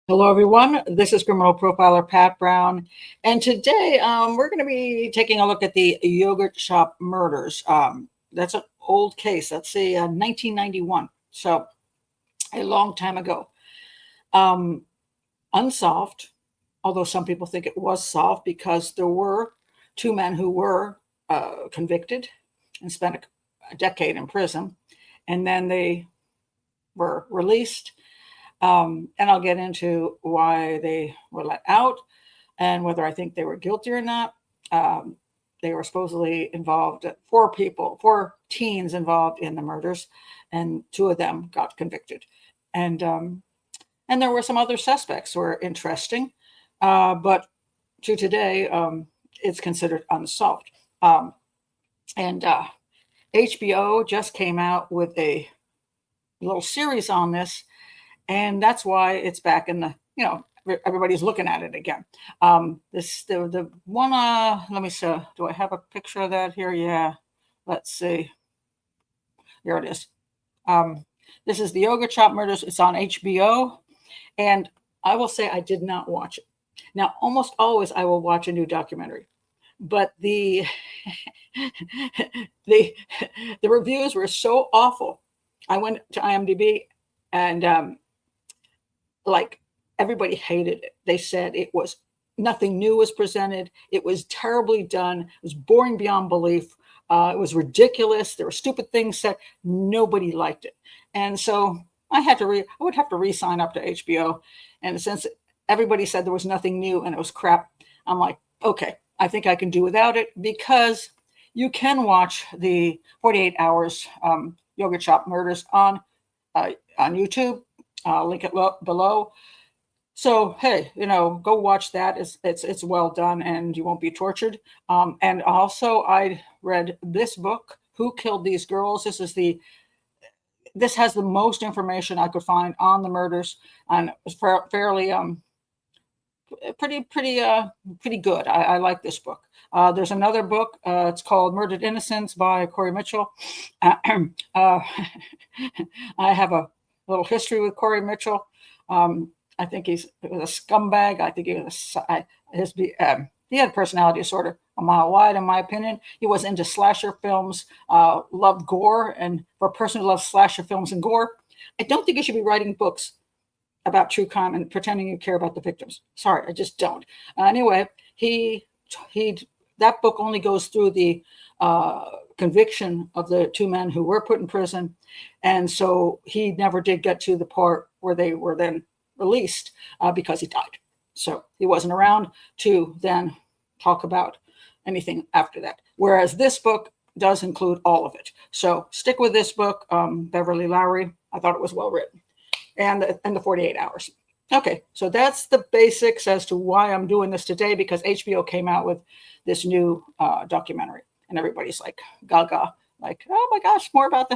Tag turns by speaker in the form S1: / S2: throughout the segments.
S1: Hello, everyone. This is criminal profiler Pat Brown, and today we're going to be taking a look at the yogurt shop murders. That's an old case. That's a 1991, so a long time ago. Um, Unsolved, although some people think it was solved because there were two men who were convicted and spent a decade in prison, and then they were released. And I'll get into why they were let out and whether I think they were guilty or not. Um, they were supposedly involved, four teens involved in the murders, and two of them got convicted. And there were some other suspects who were interesting, but to today, it's considered unsolved. Um, and HBO just came out with a little series on this, and that's why it's back in the everybody's looking at it again. This the one. Let me see. Do I have a picture of that here? Yeah. Let's see. Here it is. Um, this is the Yoga Chop Murders. It's on HBO, and I will say I did not watch it. Now, almost always I will watch a new documentary, but the the the reviews were so awful. I went to IMDb, and like everybody hated it. They said it was nothing new was presented. It was terribly done. It was boring beyond belief. It was ridiculous. There were stupid things said. Nobody liked it, and so I would have to re-sign up to HBO. And since everybody said there was nothing new and it was crap, I'm like, okay, I think I can do without it because you can watch the 48 hours Yoga Chop Murders on YouTube. Link it below. So hey, go watch that. It's well done, and you won't be tortured. And also, I read this book, "Who Killed These Girls." This has the most information I could find on the murders, and it was fairly pretty good. I like this book. There's another book. It's called "Murdered Innocents" by Corey Mitchell. I have a little history with Corey Mitchell. I think he was a scumbag. I think he had a personality disorder a mile wide, in my opinion. He was into slasher films, loved gore, and for a person who loves slasher films and gore, I don't think you should be writing books about true crime and pretending you care about the victims. Sorry, I just don't. Anyway, he that book only goes through the conviction of the two men who were put in prison, and so he never did get to the part where they were then released because he died. So he wasn't around to then talk about anything after that. Whereas this book does include all of it. So stick with this book, Beverly Lowry. I thought it was well written, and the 48 hours. Okay, so that's the basics as to why I'm doing this today, because HBO came out with this new documentary, and everybody's like gaga, like, oh my gosh, more about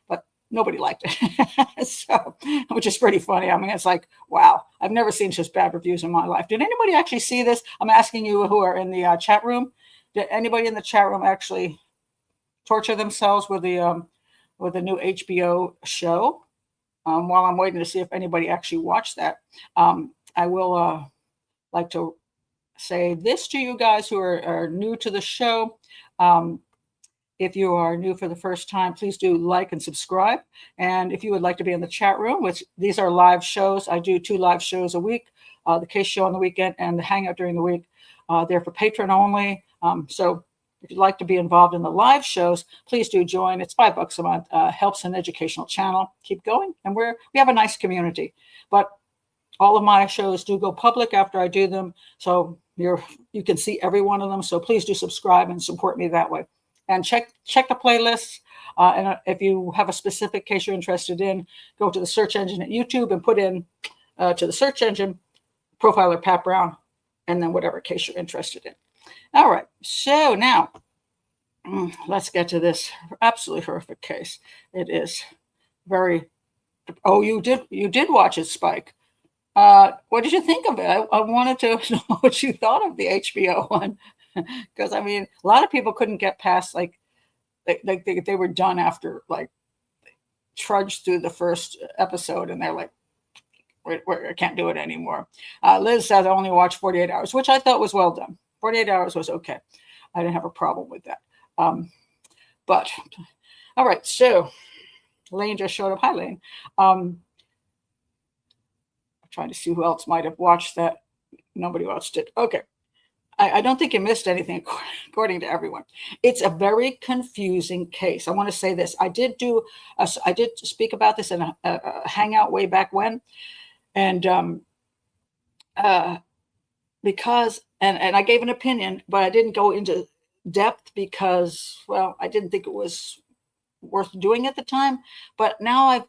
S1: but nobody liked it. So, which is pretty funny. I mean, it's like, wow, I've never seen such bad reviews in my life. Did anybody actually see this? I'm asking you who are in the chat room. Did anybody in the chat room actually torture themselves with the new HBO show? While I'm waiting to see if anybody actually watched that, I will like to say this to you guys who are new to the show. If you are new for the first time, please do like and subscribe. And if you would like to be in the chat room, which these are live shows, I do 2 live shows a week, the case show on the weekend and the hangout during the week. They're for patron only. So if you'd like to be involved in the live shows, please do join. It's $5 a month. Helps an educational channel keep going, and we have a nice community. But all of my shows do go public after I do them, so you can see every one of them. So please do subscribe and support me that way. And check the playlists. And if you have a specific case you're interested in, go to the search engine at YouTube and put in to the search engine profiler Pat Brown, and then whatever case you're interested in. All right, so now let's get to this absolutely horrific case. It is very. Oh, you did watch it, Spike. What did you think of it? I wanted to know what you thought of the HBO one, because I mean, a lot of people couldn't get past like they were done after like trudged through the first episode, and they're like, I can't do it anymore. Liz says I only watched 48 hours, which I thought was well done. 48 hours was okay. I didn't have a problem with that. But all right, so Lane just showed up. Hi, Lane. I'm trying to see who else might have watched that. Nobody watched it. Okay. I don't think you missed anything, according to everyone. It's a very confusing case. I want to say this. I did speak about this in a hangout way back when, and because I gave an opinion, but I didn't go into depth because, well, I didn't think it was worth doing at the time. But now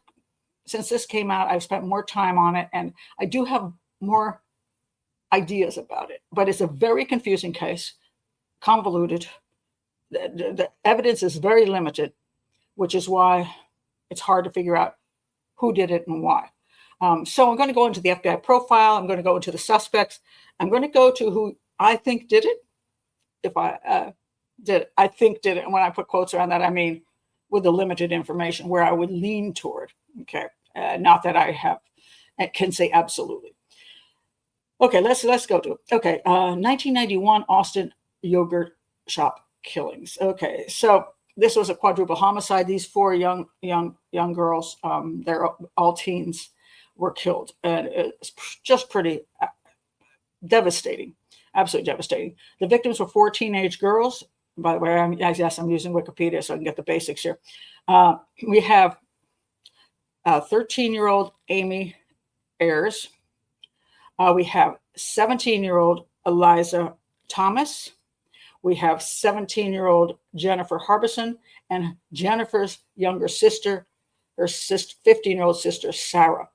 S1: since this came out, I've spent more time on it, and I do have more ideas about it. But it's a very confusing case, convoluted. The evidence is very limited, which is why it's hard to figure out who did it and why. So I'm going to go into the FBI profile. I'm going to go into the suspects. I'm going to go to who I think did it. If I I think did it. And when I put quotes around that, I mean with the limited information where I would lean toward. Okay. Not that I can say absolutely. Okay, let's go to it. Okay, 1991 Austin yogurt shop killings. Okay, so this was a quadruple homicide. These four young girls, they're all teens, were killed, and it's just pretty devastating, absolutely devastating. The victims were four teenage girls. By the way, I'm using Wikipedia so I can get the basics here. We have 13-year-old Amy Ayers. We have 17-year-old Eliza Thomas. We have 17-year-old Jennifer Harbison, and Jennifer's younger sister, her 15-year-old sister, Sarah.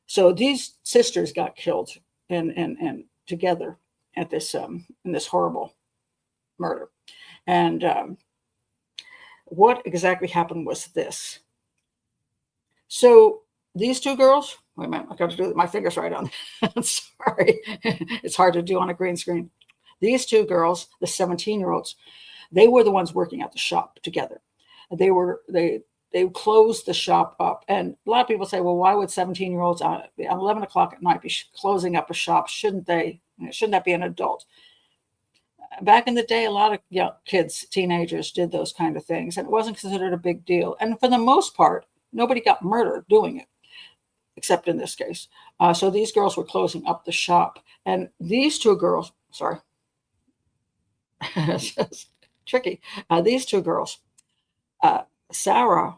S1: So these sisters got killed and together at this in this horrible murder. And what exactly happened was this. So these two girls, wait a minute, I got to do my fingers right on that. Sorry, it's hard to do on a green screen. These two girls, the 17-year-olds, they were the ones working at the shop together. They closed the shop up, and a lot of people say, well, why would 17-year-olds at 11 o'clock at night be closing up a shop? Shouldn't that be an adult? Back in the day, a lot of young kids, teenagers, did those kind of things, and it wasn't considered a big deal. And for the most part, nobody got murdered doing it, except in this case. So these girls were closing up the shop, and these two girls, sorry, it's tricky. These two girls, Sarah,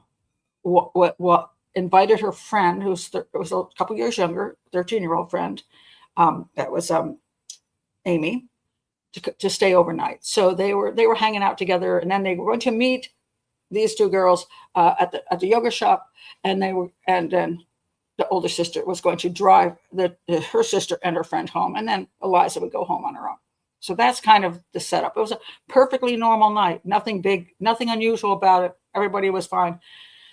S1: invited her friend, who was a couple years younger, 13-year-old friend, that was Amy, to stay overnight. So they were hanging out together, and then they were going to meet these two girls at the yoga shop, and then the older sister was going to drive her sister and her friend home, and then Eliza would go home on her own. So that's kind of the setup. It was a perfectly normal night, nothing big, nothing unusual about it. Everybody was fine.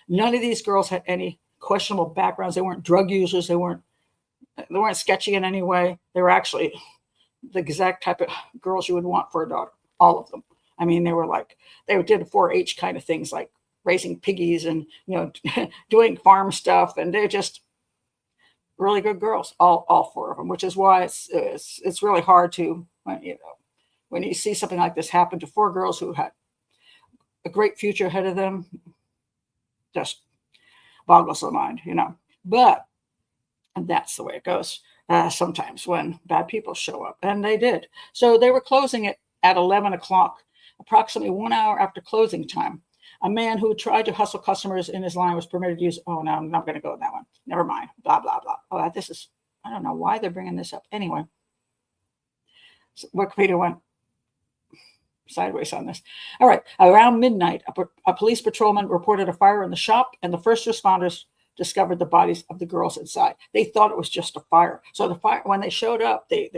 S1: None of these girls had any questionable backgrounds. They weren't drug users. They weren't sketchy in any way. They were actually the exact type of girls you would want for a daughter. All of them. I mean, they did 4-H kind of things, like raising piggies and doing farm stuff, and they're just really good girls, all four of them. Which is why it's really hard to when you see something like this happen to four girls who had a great future ahead of them, just boggles the mind, But that's the way it goes sometimes when bad people show up, and they did. So they were closing it at 11 o'clock, approximately 1 hour after closing time. A man who tried to hustle customers in his line was permitted to use. Oh no, I'm not going to go with that one. Never mind. Blah blah blah. Oh, I don't know why they're bringing this up. Anyway, so Wikipedia went sideways on this. All right. Around midnight, a police patrolman reported a fire in the shop, and the first responders discovered the bodies of the girls inside. They thought it was just a fire. So the fire, when they showed up, they're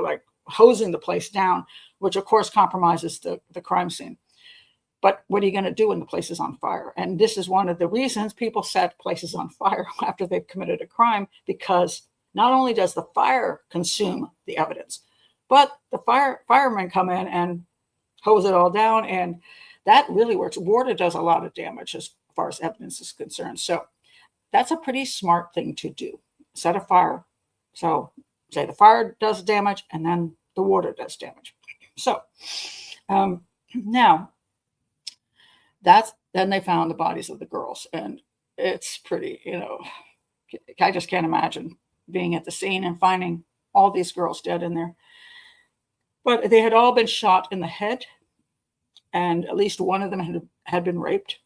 S1: like hosing the place down, which of course compromises the crime scene. But what are you going to do when the place is on fire? And this is one of the reasons people set places on fire after they've committed a crime, because not only does the fire consume the evidence, but the firemen come in and hose it all down, and that really works. Water does a lot of damage as far as evidence is concerned. So that's a pretty smart thing to do. Set a fire. So say the fire does damage and then the water does damage. So now then they found the bodies of the girls, and it's pretty, I just can't imagine being at the scene and finding all these girls dead in there. But they had all been shot in the head, and at least one of them had been raped.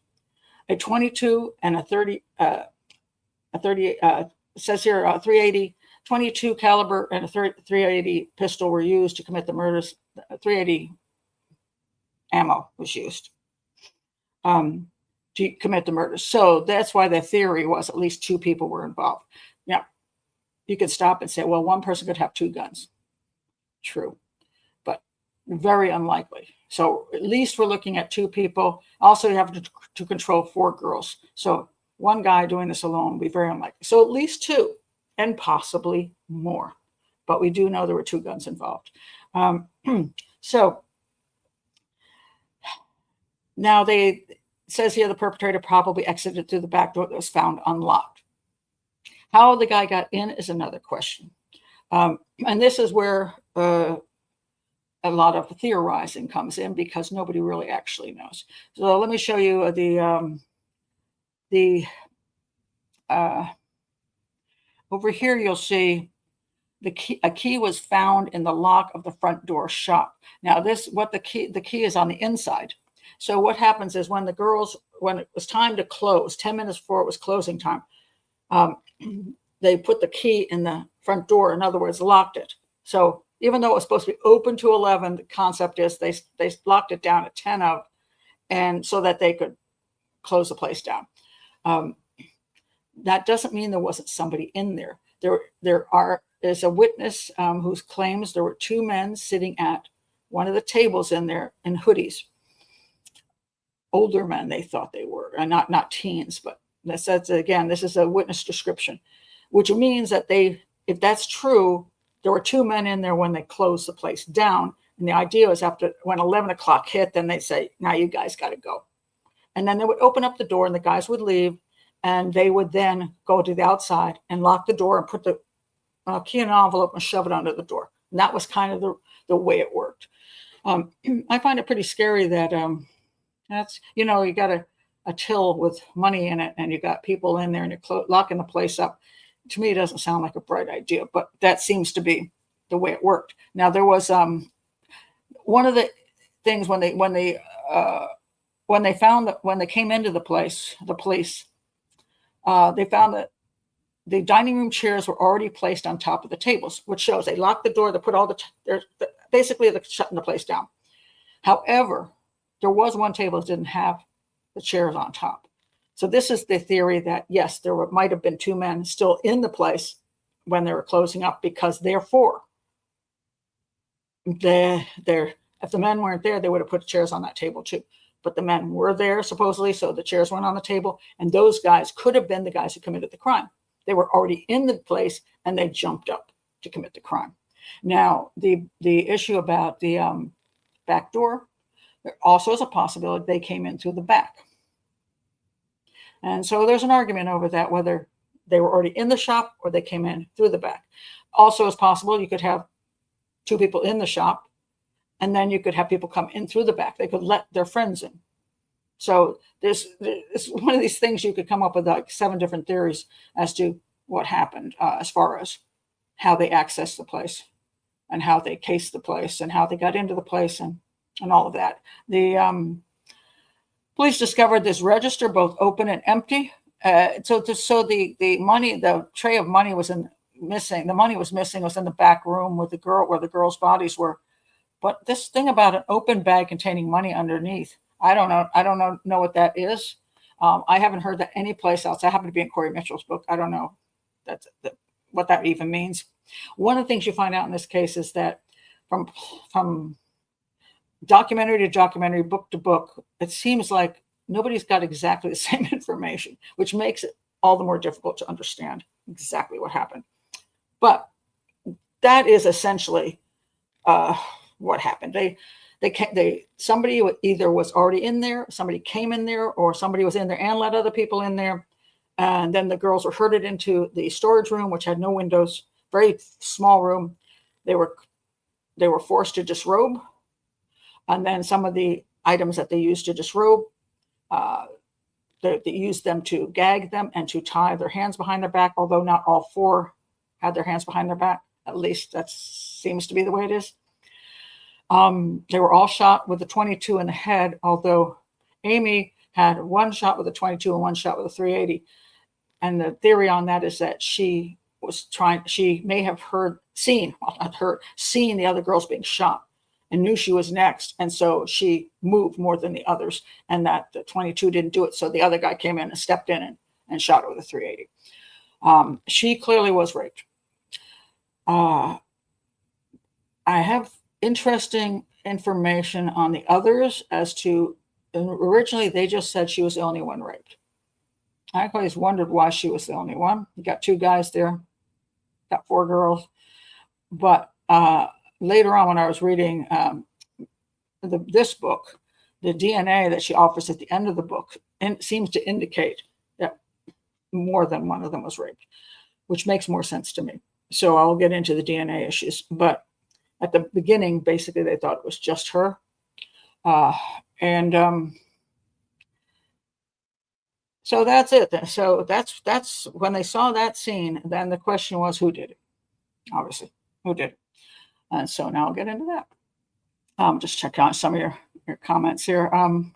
S1: A 22 and a 30, it says here 380, 22 caliber and a 380 pistol were used to commit the murders. 380 ammo was used to commit the murders. So that's why the theory was at least 2 people were involved. Now, you could stop and say, well, one person could have 2 guns. True, but very unlikely. So at least we're looking at 2 people. Also, you have to control 4 girls. So one guy doing this alone would be very unlikely. So at least 2 and possibly more. But we do know there were 2 guns involved. So now it says here the perpetrator probably exited through the back door that was found unlocked. How the guy got in is another question. And this is where a lot of theorizing comes in, because nobody really actually knows. So let me show you over here. You'll see a key was found in the lock of the front door shop. Now the key is on the inside. So what happens is when it was time to close, 10 minutes before it was closing time, they put the key in the front door. In other words, locked it. So even though it was supposed to be open to 11, the concept is they locked it down at 10 of, and so that they could close the place down. That doesn't mean there wasn't somebody in there. There's a witness who claims there were 2 men sitting at one of the tables in there in hoodies. Older men, they thought they were, and not teens, but this is a witness description, which means that if that's true, there were 2 men in there when they closed the place down. And the idea is when 11 o'clock hit, then they say, now you guys got to go. And then they would open up the door and the guys would leave, and they would then go to the outside and lock the door and put the key in an envelope and shove it under the door. And that was kind of the way it worked. I find it pretty scary that that's, you got a till with money in it and you got people in there and you're locking the place up. To me, it doesn't sound like a bright idea, but that seems to be the way it worked. Now, there was one of the things when they came into the place, the police, they found that the dining room chairs were already placed on top of the tables, which shows they locked the door. They put basically they're shutting the place down. However, there was one table that didn't have the chairs on top. So this is the theory that, yes, might have been 2 men still in the place when they were closing up, because therefore, if the men weren't there, they would have put chairs on that table too. But the men were there, supposedly, so the chairs weren't on the table. And those guys could have been the guys who committed the crime. They were already in the place, and they jumped up to commit the crime. Now, the issue about the back door, there also is a possibility they came in through the back. And so there's an argument over that, whether they were already in the shop or they came in through the back. Also, it's possible you could have 2 people in the shop, and then you could have people come in through the back. They could let their friends in. So it's one of these things you could come up with like 7 different theories as to what happened as far as how they accessed the place and how they cased the place and how they got into the place and all of that. The police discovered this register both open and empty. So the money, the tray of money was missing. The money was missing. It was in the back room where the girls' bodies were. But this thing about an open bag containing money underneath, I don't know what that is. I haven't heard that any place else. I happen to be in Corey Mitchell's book. I don't know what that even means. One of the things you find out in this case is that from documentary to documentary, book to book, it seems like nobody's got exactly the same information, which makes it all the more difficult to understand exactly what happened. But that is essentially what happened. Somebody either was already in there, somebody came in there, or somebody was in there and let other people in there. And then the girls were herded into the storage room, which had no windows, very small room. They were forced to disrobe, and then some of the items that they used to disrobe, uh, they used them to gag them and to tie their hands behind their back. Although not all four had their hands behind their back, at least that seems to be the way it is. They were all shot with a 22 in the head, although Amy had one shot with a 22 and one shot with a 380. And the theory on that is that she may have seen the other girls being shot and knew she was next. And so she moved more than the others, and that the 22 didn't do it. So the other guy came in and stepped in and shot her with a 380. She clearly was raped. I have interesting information on the others as to, originally they just said she was the only one raped. I always wondered why she was the only one. You got two guys there, got four girls. But later on, when I was reading this book, the DNA that she offers at the end of the book seems to indicate that more than one of them was raped, which makes more sense to me. So I'll get into the DNA issues. But at the beginning, basically, they thought it was just her. So that's it. So that's when they saw that scene, then the question was, who did it? Obviously, who did it? And so now I'll get into that. Just check out some of your comments here. I'm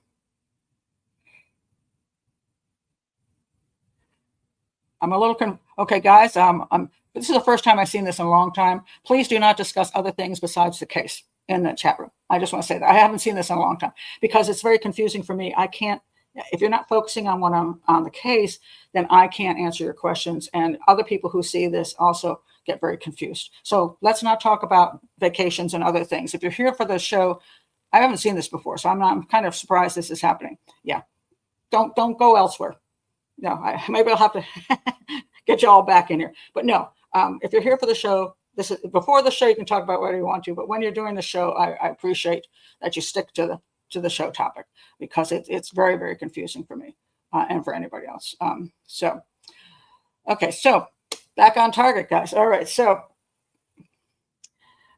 S1: a little okay, guys. This is the first time I've seen this in a long time. Please do not discuss other things besides the case in the chat room. I just want to say that I haven't seen this in a long time because it's very confusing for me. I can't. If you're not focusing on what I'm on the case, then I can't answer your questions. And other people who see this also get very confused. So let's not talk about vacations and other things. If you're here for the show, I haven't seen this before, so I'm kind of surprised this is happening. Yeah, don't go elsewhere. No, maybe I'll have to get you all back in here. But no, if you're here for the show, this is before the show. You can talk about whatever you want to, but when you're doing the show, I appreciate that you stick to the show topic, because it's very, very confusing for me and for anybody else. Okay, so back on target, guys. All right, so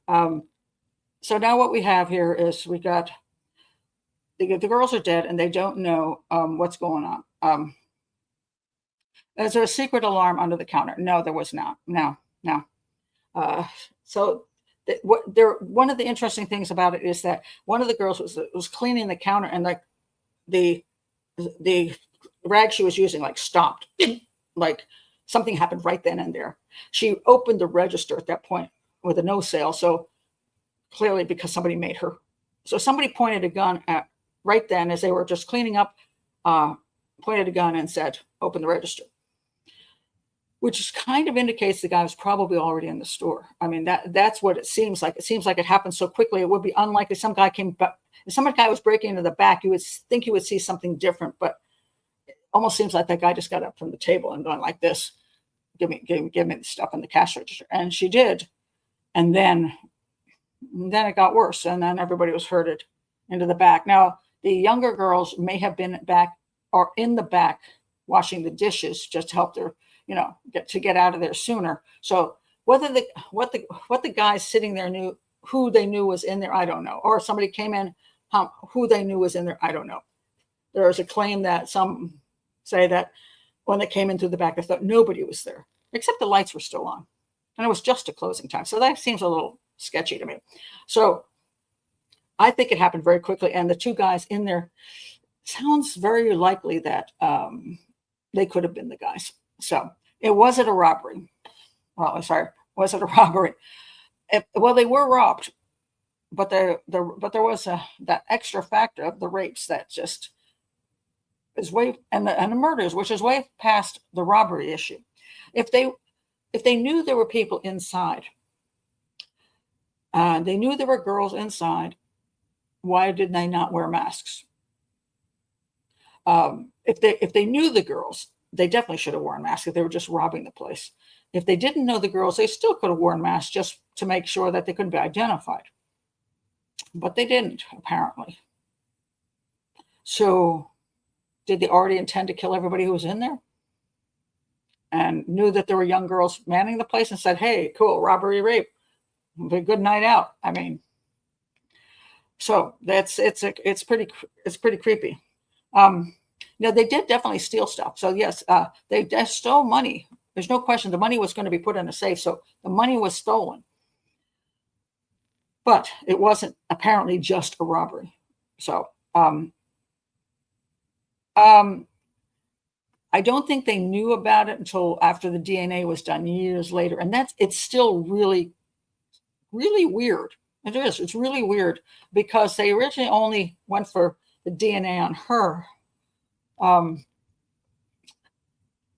S1: now what we have here is we got the girls are dead and they don't know what's going on. Is there a secret alarm under the counter? No, there was not. No. So one of the interesting things about it is that one of the girls was cleaning the counter, and like the rag she was using stopped, like something happened right then and there. She opened the register at that point with a no sale, so clearly because somebody made her. So somebody pointed a gun at right then as they were just cleaning up, pointed a gun and said, "Open the register." Which kind of indicates the guy was probably already in the store. I mean, that's what it seems like. It seems like it happened so quickly. It would be unlikely some guy came back. If some guy was breaking into the back, you would think you would see something different. But it almost seems like that guy just got up from the table and going like this, give me the stuff in the cash register. And she did. And then it got worse. And then everybody was herded into the back. Now, the younger girls may have been back or in the back washing the dishes just to help their get out of there sooner. So whether what the guys sitting there knew, who they knew was in there, I don't know. Or somebody came in, who they knew was in there, I don't know. There is a claim that some say that when they came in through the back, they thought nobody was there, except the lights were still on. And it was just a closing time. So that seems a little sketchy to me. So I think it happened very quickly. And the two guys in there, sounds very likely that they could have been the guys. So it wasn't a robbery. Well, sorry, was it a robbery? Well, they were robbed, but there was that extra factor of the rapes that just is way and the murders, which is way past the robbery issue. If they knew there were people inside, they knew there were girls inside, why did they not wear masks? If they knew the girls, they definitely should have worn masks if they were just robbing the place. If they didn't know the girls, they still could have worn masks just to make sure that they couldn't be identified. But they didn't, apparently. So did they already intend to kill everybody who was in there? and knew that there were young girls manning the place and said, hey, cool, robbery, rape, be a good night out. I mean, so it's pretty creepy. They did definitely steal stuff. So yes, they stole money. There's no question the money was going to be put in a safe. So the money was stolen, but it wasn't apparently just a robbery. So I don't think they knew about it until after the DNA was done years later. And it's still really, really weird. It is. It's really weird because they originally only went for the DNA on her.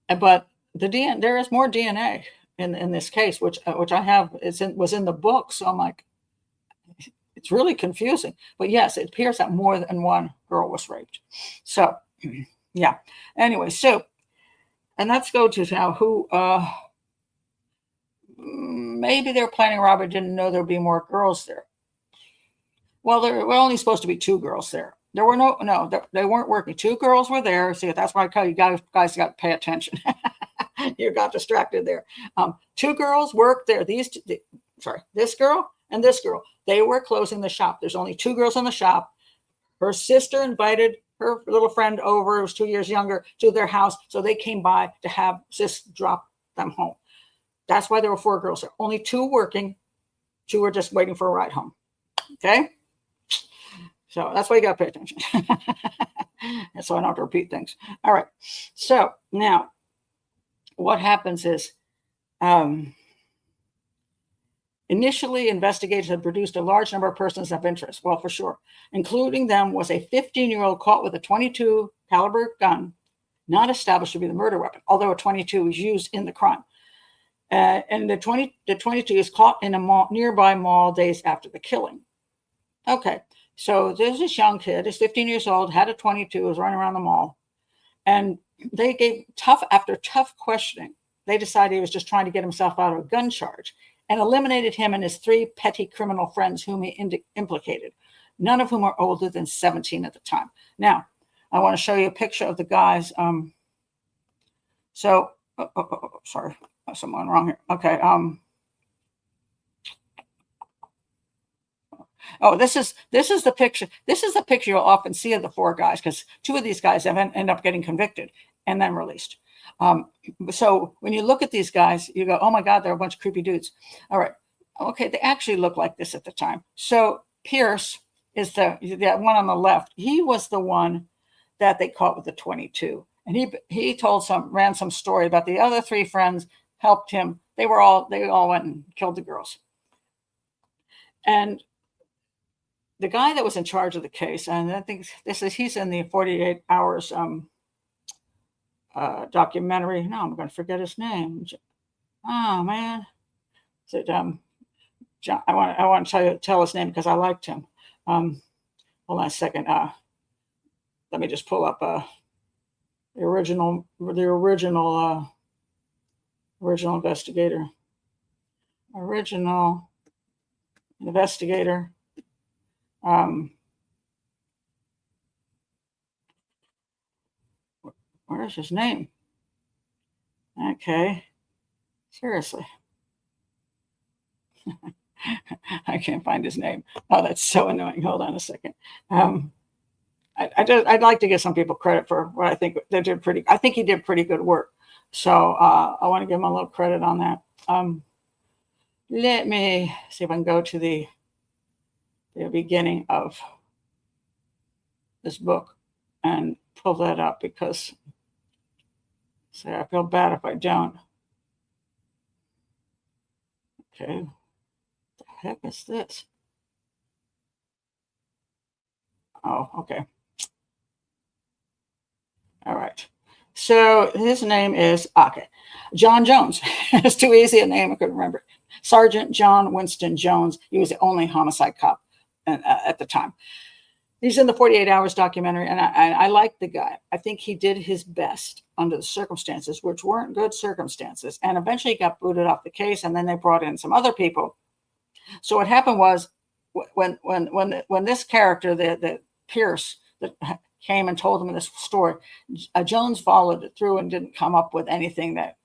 S1: But there is more DNA in this case, which I have was in the book. So I'm like, it's really confusing. But yes, it appears that more than one girl was raped. So yeah. Anyway, so and let's go to now who maybe they're planning robbery, didn't know there'd be more girls there. Well, there were only supposed to be 2 girls there. There were they weren't working. 2 girls were there. See, that's why I tell you guys got to pay attention. You got distracted there. 2 girls worked there. This girl and this girl. They were closing the shop. There's only 2 girls in the shop. Her sister invited her little friend over, who was 2 years younger, to their house. So they came by to have sis drop them home. That's why there were 4 girls there. Only 2 working. 2 were just waiting for a ride home. Okay? So that's why you got to pay attention. And so I don't have to repeat things. All right. So now what happens is initially investigators had produced a large number of persons of interest. Well, for sure. Including them was a 15-year-old caught with a .22 caliber gun, not established to be the murder weapon, although a .22 was used in the crime. And the 22 is caught in a nearby mall days after the killing. Okay. So there's this young kid, he's 15 years old, had a .22, was running around the mall. And they gave after tough questioning, they decided he was just trying to get himself out of a gun charge and eliminated him and his 3 petty criminal friends whom he implicated, none of whom are older than 17 at the time. Now, I want to show you a picture of the guys. Sorry, someone wrong here. Okay. Oh, this is the picture. This is the picture you'll often see of the 4 guys, because 2 of these guys end up getting convicted and then released. So when you look at these guys, you go, oh my God, they're a bunch of creepy dudes. All right. Okay. They actually look like this at the time. So Pierce is the one on the left. He was the one that they caught with the .22. And he ran some story about the other 3 friends helped him. They all went and killed the girls. And the guy that was in charge of the case, and I think he's in the 48 Hours documentary. No, I'm going to forget his name. Oh man, is it John? I want to tell his name because I liked him. Hold on a second. Let me just pull up the original investigator. Original investigator. Where's his name? Okay. Seriously. I can't find his name. Oh, that's so annoying. Hold on a second. I'd like to give some people credit for what I think they did I think he did pretty good work. So I want to give him a little credit on that. Let me see if I can go to the beginning of this book and pull that up, because I feel bad if I don't. Okay. What the heck is this? Oh, okay. All right. So his name is John Jones. It's too easy a name, I couldn't remember. Sergeant John Winston Jones. He was the only homicide cop at the time. He's in the 48 Hours documentary, and I like the guy. I think he did his best under the circumstances, which weren't good circumstances. And eventually he got booted off the case, and then they brought in some other people. So what happened was when this character, the Pierce, that came and told him this story, Jones followed it through and didn't come up with anything that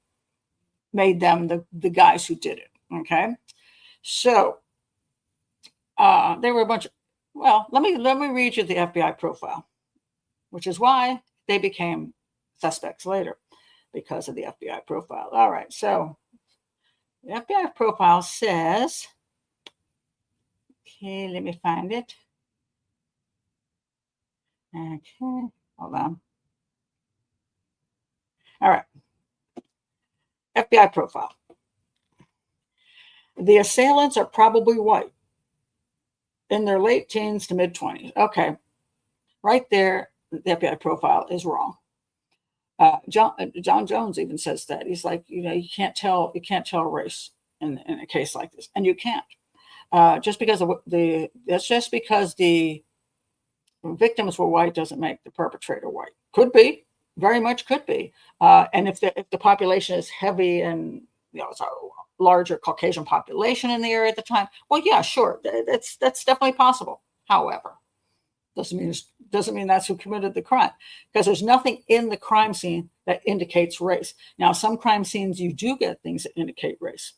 S1: made them the guys who did it. Okay. So they were a bunch of, well, let me read you the FBI profile, which is why they became suspects later because of the FBI profile. All right. So the FBI profile says, okay, let me find it. Okay, hold on. All right. FBI profile. The assailants are probably white in their late teens to mid 20s. Okay. Right there, the FBI profile is wrong. John Jones even says that. He's like, you can't tell race in a case like this, and you can't. Just because that's just because the victims were white doesn't make the perpetrator white. Could be, very much could be. And if the population is heavy and it's a larger Caucasian population in the area at the time, well, yeah, sure, that's definitely possible. However, doesn't mean that's who committed the crime, because there's nothing in the crime scene that indicates race. Now, some crime scenes you do get things that indicate race,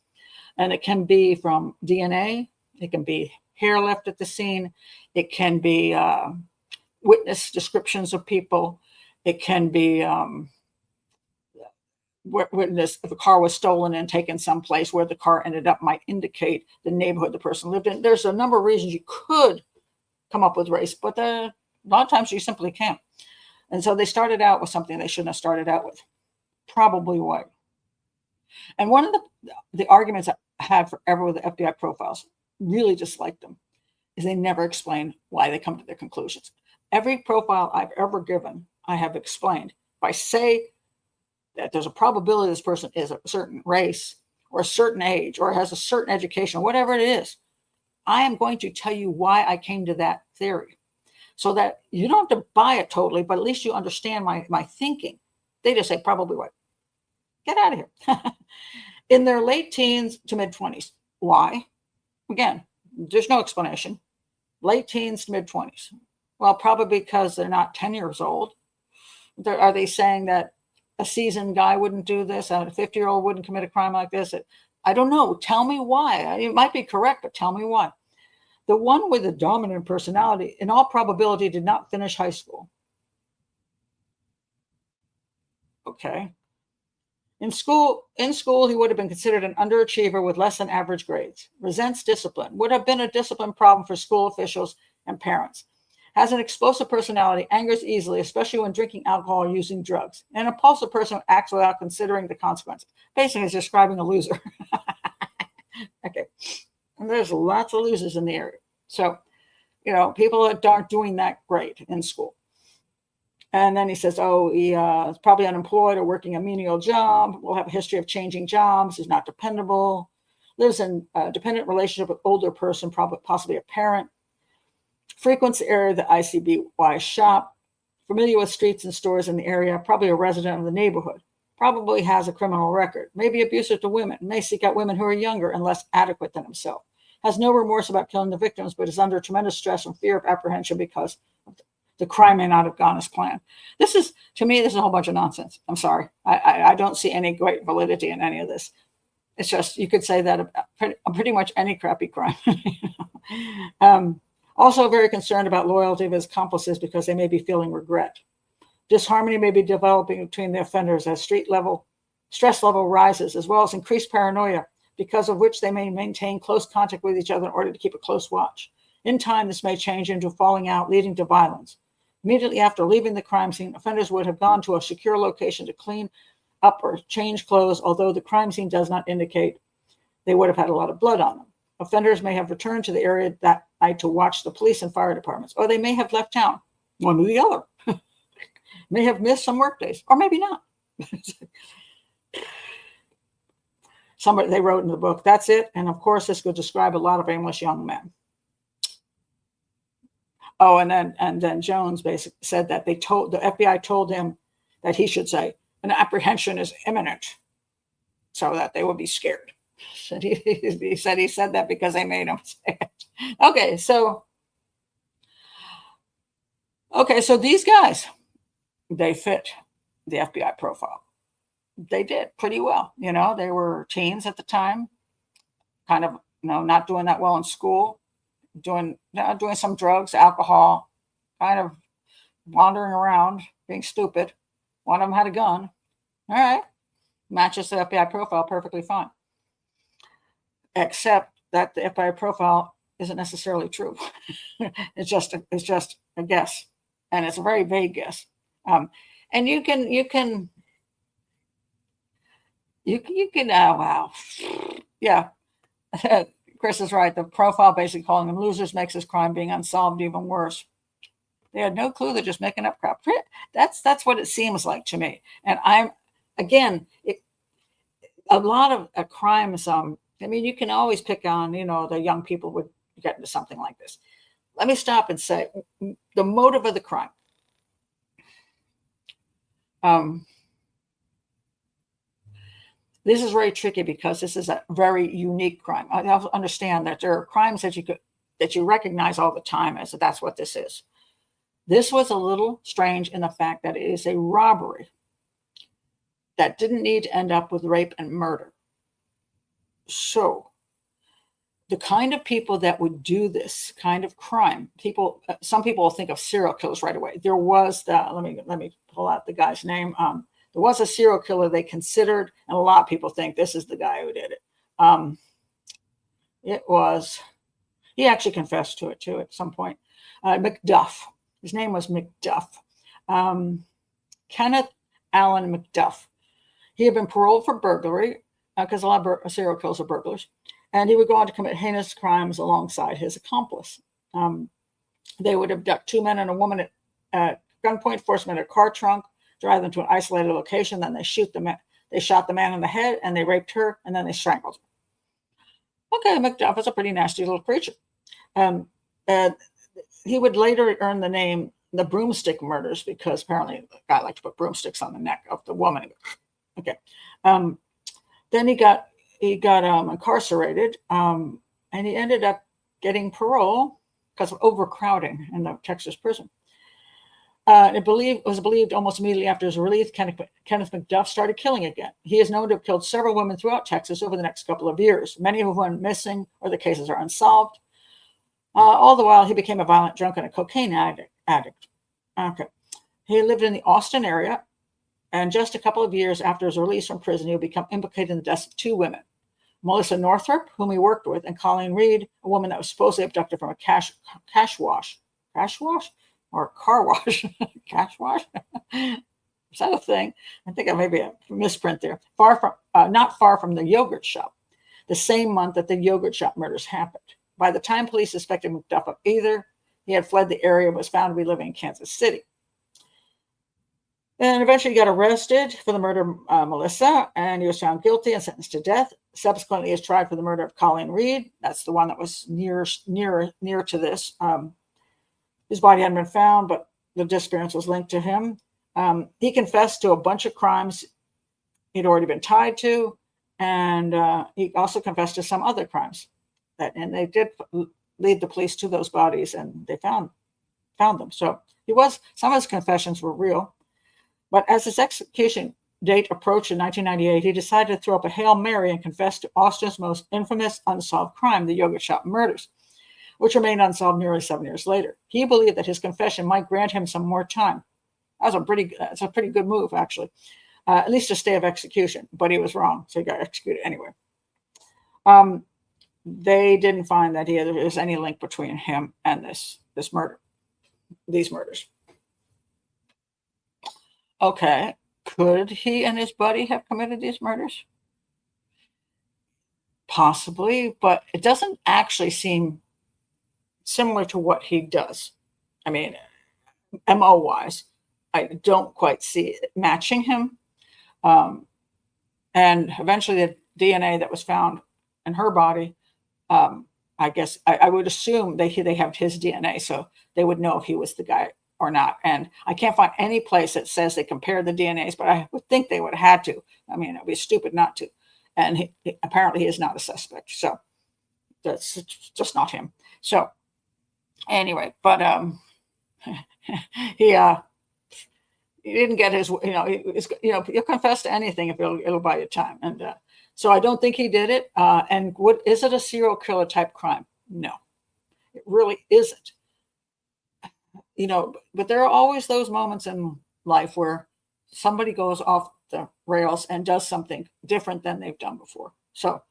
S1: and it can be from DNA, it can be hair left at the scene, it can be witness descriptions of people, it can be witness if a car was stolen and taken someplace where the car ended up might indicate the neighborhood the person lived in. There's a number of reasons you could come up with race, but a lot of times you simply can't. And so they started out with something they shouldn't have started out with, probably white. And one of the arguments I had forever with the FBI profiles, really disliked them, is they never explain why they come to their conclusions. Every profile I've ever given, I have explained. If I say that there's a probability this person is a certain race or a certain age or has a certain education, whatever it is, I am going to tell you why I came to that theory, so that you don't have to buy it totally, but at least you understand my thinking. They just say probably white. Get out of here. In their late teens to mid 20s. Why? Again, there's no explanation. Late teens to mid 20s. Well, probably because they're not 10 years old. Are they saying that a seasoned guy wouldn't do this? A 50-year-old wouldn't commit a crime like this? I don't know. Tell me why. It might be correct, but tell me why. The one with the dominant personality, in all probability, did not finish high school. Okay. In school, he would have been considered an underachiever with less than average grades. Resents discipline. Would have been a discipline problem for school officials and parents. Has an explosive personality, angers easily, especially when drinking alcohol or using drugs. An impulsive person who acts without considering the consequences. Basically, it's describing a loser. Okay. And there's lots of losers in the area. So, people that aren't doing that great in school. And then he says, he's probably unemployed or working a menial job. Will have a history of changing jobs. He's not dependable. Lives in a dependent relationship with older person, probably possibly a parent. Frequents the area of the ICBY shop. Familiar with streets and stores in the area. Probably a resident of the neighborhood. Probably has a criminal record. Maybe abusive to women. May seek out women who are younger and less adequate than himself. Has no remorse about killing the victims, but is under tremendous stress and fear of apprehension because the crime may not have gone as planned. To me, this is a whole bunch of nonsense. I'm sorry. I don't see any great validity in any of this. It's just, you could say that about pretty much any crappy crime. Also very concerned about loyalty of his accomplices because they may be feeling regret. Disharmony may be developing between the offenders as stress level rises, as well as increased paranoia, because of which they may maintain close contact with each other in order to keep a close watch. In time, this may change into falling out, leading to violence. Immediately after leaving the crime scene, offenders would have gone to a secure location to clean up or change clothes, although the crime scene does not indicate they would have had a lot of blood on them. Offenders may have returned to the area that night to watch the police and fire departments, or they may have left town, one or the other. May have missed some work days, or maybe not. They wrote in the book, that's it. And of course, this could describe a lot of aimless young men. Oh, and then Jones basically said that the FBI told him that he should say an apprehension is imminent, so that they would be scared. So he said that because they made him say it. Okay, so these guys, they fit the FBI profile. they did pretty well. They were teens at the time, kind of, not doing that well in school, doing some drugs, alcohol, kind of wandering around, being stupid. One of them had a gun. All right, matches the FBI profile perfectly fine, except that the FBI profile isn't necessarily true. It's just a guess, and it's a very vague guess. And you can. Oh wow, yeah. Chris is right. The profile basically calling them losers makes this crime being unsolved even worse. They had no clue. They're just making up crap. That's what it seems like to me. And again, a lot of crimes. I mean, you can always pick on, the young people would get into something like this. Let me stop and say the motive of the crime. This is very tricky because this is a very unique crime. I understand that there are crimes that you recognize all the time as that's what this is. This was a little strange in the fact that it is a robbery that didn't need to end up with rape and murder. So the kind of people that would do this kind of crime, some people will think of serial killers right away. There was let me pull out the guy's name. There was a serial killer they considered, and a lot of people think this is the guy who did it. He actually confessed to it too at some point. McDuff. His name was McDuff. Kenneth Allen McDuff. He had been paroled for burglary, because a lot of serial killers are burglars, and he would go on to commit heinous crimes alongside his accomplice. They would abduct two men and a woman at gunpoint, force them in a car trunk, drive them to an isolated location, then they shot the man in the head, and they raped her, and then they strangled her. Okay, McDuff is a pretty nasty little creature. He would later earn the name the Broomstick Murders because apparently the guy liked to put broomsticks on the neck of the woman. Okay. Then he got incarcerated, and he ended up getting parole because of overcrowding in the Texas prison. It was believed almost immediately after his release, Kenneth McDuff started killing again. He is known to have killed several women throughout Texas over the next couple of years. Many of whom went missing or the cases are unsolved. All the while, he became a violent drunk and a cocaine addict. Okay. He lived in the Austin area, and just a couple of years after his release from prison, he would become implicated in the deaths of two women. Melissa Northrup, whom he worked with, and Colleen Reed, a woman that was supposedly abducted from a cash wash? Or car wash? Cash wash? Is that a thing? I think I may be a misprint there. Not far from the yogurt shop, the same month that the yogurt shop murders happened. By the time police suspected McDuff of either, he had fled the area and was found to be living in Kansas City. And eventually he got arrested for the murder of Melissa, and he was found guilty and sentenced to death. Subsequently, he was tried for the murder of Colleen Reed. That's the one that was near to this. His body hadn't been found, but the disappearance was linked to him. He confessed to a bunch of crimes he'd already been tied to, and he also confessed to some other crimes. And they did lead the police to those bodies, and they found them. So some of his confessions were real. But as his execution date approached in 1998, he decided to throw up a Hail Mary and confess to Austin's most infamous unsolved crime, the yogurt shop murders, which remained unsolved nearly 7 years later. He believed that his confession might grant him some more time. That's a pretty good move, actually, at least a stay of execution. But he was wrong, so he got executed anyway. They didn't find that there was any link between him and these murders. Okay, could he and his buddy have committed these murders? Possibly, but it doesn't actually seem similar to what he does. I mean, MO wise, I don't quite see it matching him. And eventually the DNA that was found in her body, I guess I would assume they have his DNA, so they would know if he was the guy or not. And I can't find any place that says they compared the DNAs, but I would think they would have had to. I mean, it would be stupid not to. And apparently he is not a suspect. So that's just not him. So anyway, but he didn't get his, he'll confess to anything if it'll buy you time. And so I don't think he did it. And what is it, a serial killer type crime? No, it really isn't. But there are always those moments in life where somebody goes off the rails and does something different than they've done before. So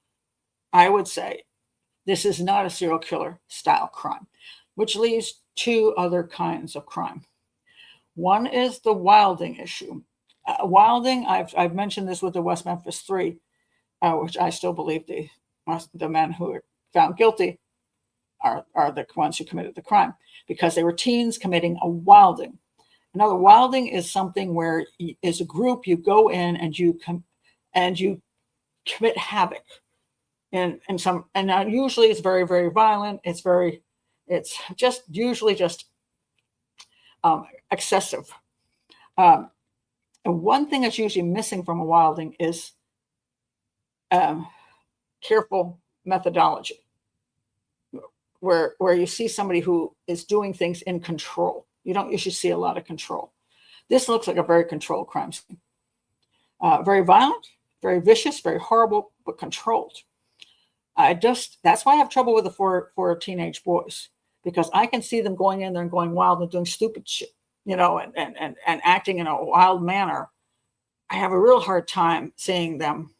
S1: I would say this is not a serial killer style crime, which leaves two other kinds of crime. One is the wilding issue. Wilding, I've mentioned this with the West Memphis Three, which I still believe the men who are found guilty are the ones who committed the crime, because they were teens committing a wilding. Another wilding is something where, as a group, you go in and you commit havoc, and usually it's very, very violent. It's just usually just excessive. And one thing that's usually missing from a wilding is careful methodology, where you see somebody who is doing things in control. You don't usually see a lot of control. This looks like a very controlled crime scene. Very violent, very vicious, very horrible, but controlled. That's why I have trouble with the four teenage boys, because I can see them going in there and going wild and doing stupid shit, and acting in a wild manner. I have a real hard time seeing them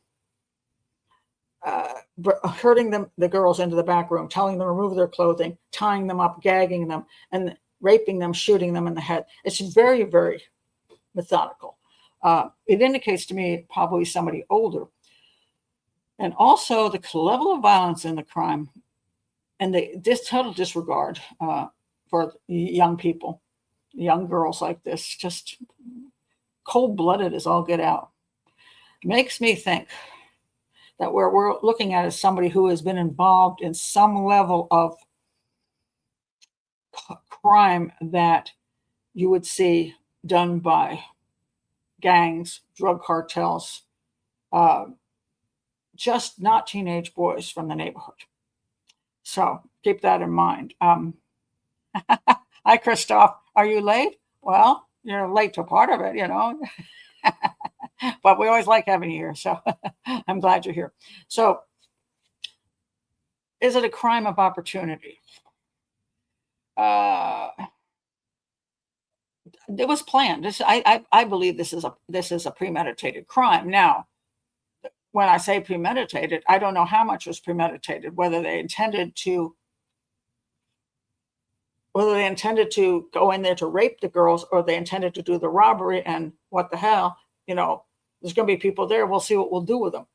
S1: herding the girls into the back room, telling them to remove their clothing, tying them up, gagging them, and raping them, shooting them in the head. It's very, very methodical. It indicates to me probably somebody older. And also the level of violence in the crime and this total disregard for young people, young girls like this, just cold-blooded as all get out, makes me think that what we're looking at is somebody who has been involved in some level of crime that you would see done by gangs, drug cartels, just not teenage boys from the neighborhood. So keep that in mind. Hi, Christoph. Are you late? Well, you're late to part of it, but we always like having you here. So I'm glad you're here. So is it a crime of opportunity? It was planned. I believe this is a premeditated crime. Now, when I say premeditated, I don't know how much was premeditated, whether they intended to go in there to rape the girls, or they intended to do the robbery. And what the hell, there's going to be people there. We'll see what we'll do with them.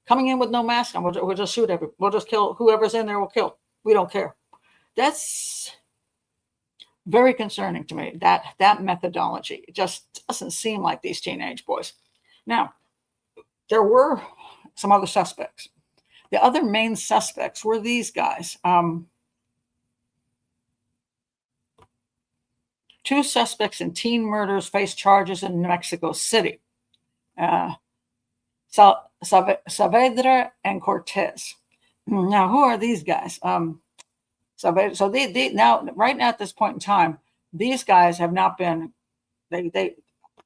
S1: Coming in with no mask on, we'll just shoot we'll just kill whoever's in there. We'll kill. We don't care. That's very concerning to me. That methodology, it just doesn't seem like these teenage boys. Now, there were some other suspects. The other main suspects were these guys. Two suspects in teen murders face charges in Mexico City. Saavedra and Cortez. Now, who are these guys? Now, right now at this point in time, these guys have not been.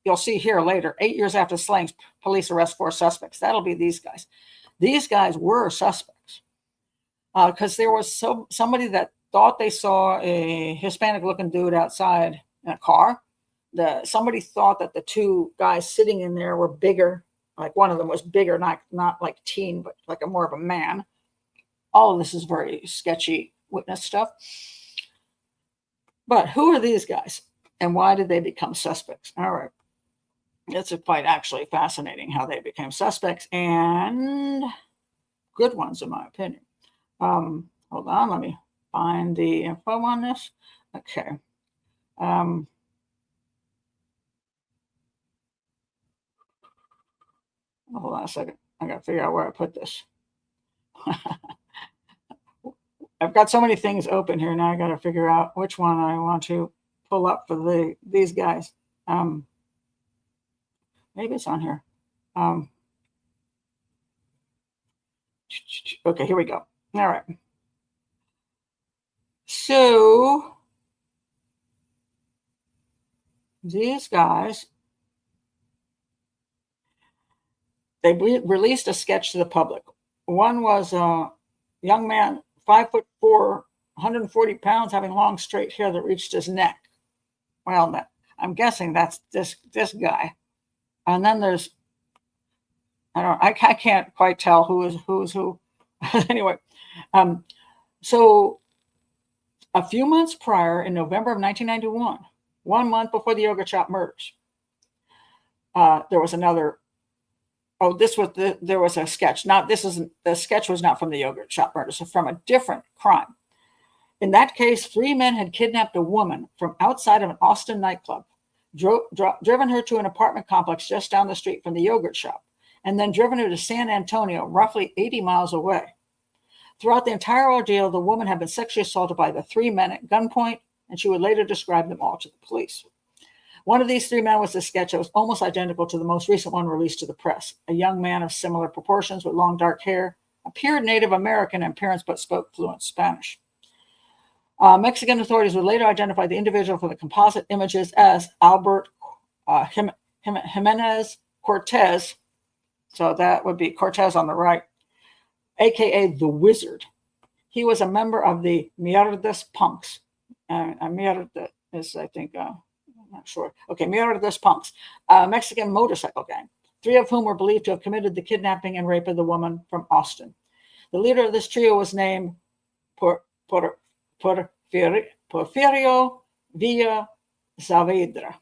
S1: You'll see here later. 8 years after slayings, police arrest 4 suspects. That'll be these guys. These guys were suspects because there was somebody that thought they saw a Hispanic-looking dude outside in a car. Somebody thought that the two guys sitting in there were bigger. Like one of them was bigger, not like teen, but like more of a man. All of this is very sketchy witness stuff. But who are these guys, and why did they become suspects? All right. It's quite actually fascinating how they became suspects, and good ones, in my opinion. Hold on, let me find the info on this. Okay. Hold on a second. I got to figure out where I put this. I've got so many things open here now. I got to figure out which one I want to pull up for these guys. Maybe it's on here. Okay, here we go. All right. So these guys They released a sketch to the public. One was a young man, 5'4", 140 pounds, having long straight hair that reached his neck. Well, I'm guessing that's this guy. And then there's, I can't quite tell who is who. Anyway, so a few months prior, in November of 1991, 1 month before the yogurt shop murders, there was another. Oh, there was a sketch. The sketch was not from the yogurt shop murders, it's from a different crime. In that case, 3 men had kidnapped a woman from outside of an Austin nightclub, driven her to an apartment complex just down the street from the yogurt shop, and then driven her to San Antonio, roughly 80 miles away. Throughout the entire ordeal, the woman had been sexually assaulted by the 3 men at gunpoint, and she would later describe them all to the police. One of these 3 men was a sketch that was almost identical to the most recent one released to the press. A young man of similar proportions with long dark hair, appeared Native American in appearance but spoke fluent Spanish. Mexican authorities would later identify the individual from the composite images as Albert Jimenez Cortez. So that would be Cortez on the right, aka the Wizard. He was a member of the Mierdas Punks. Mierda is, I think, I'm not sure. Okay, Mierdas Punks, a Mexican motorcycle gang, 3 of whom were believed to have committed the kidnapping and rape of the woman from Austin. The leader of this trio was named Porfirio Villa Saavedra,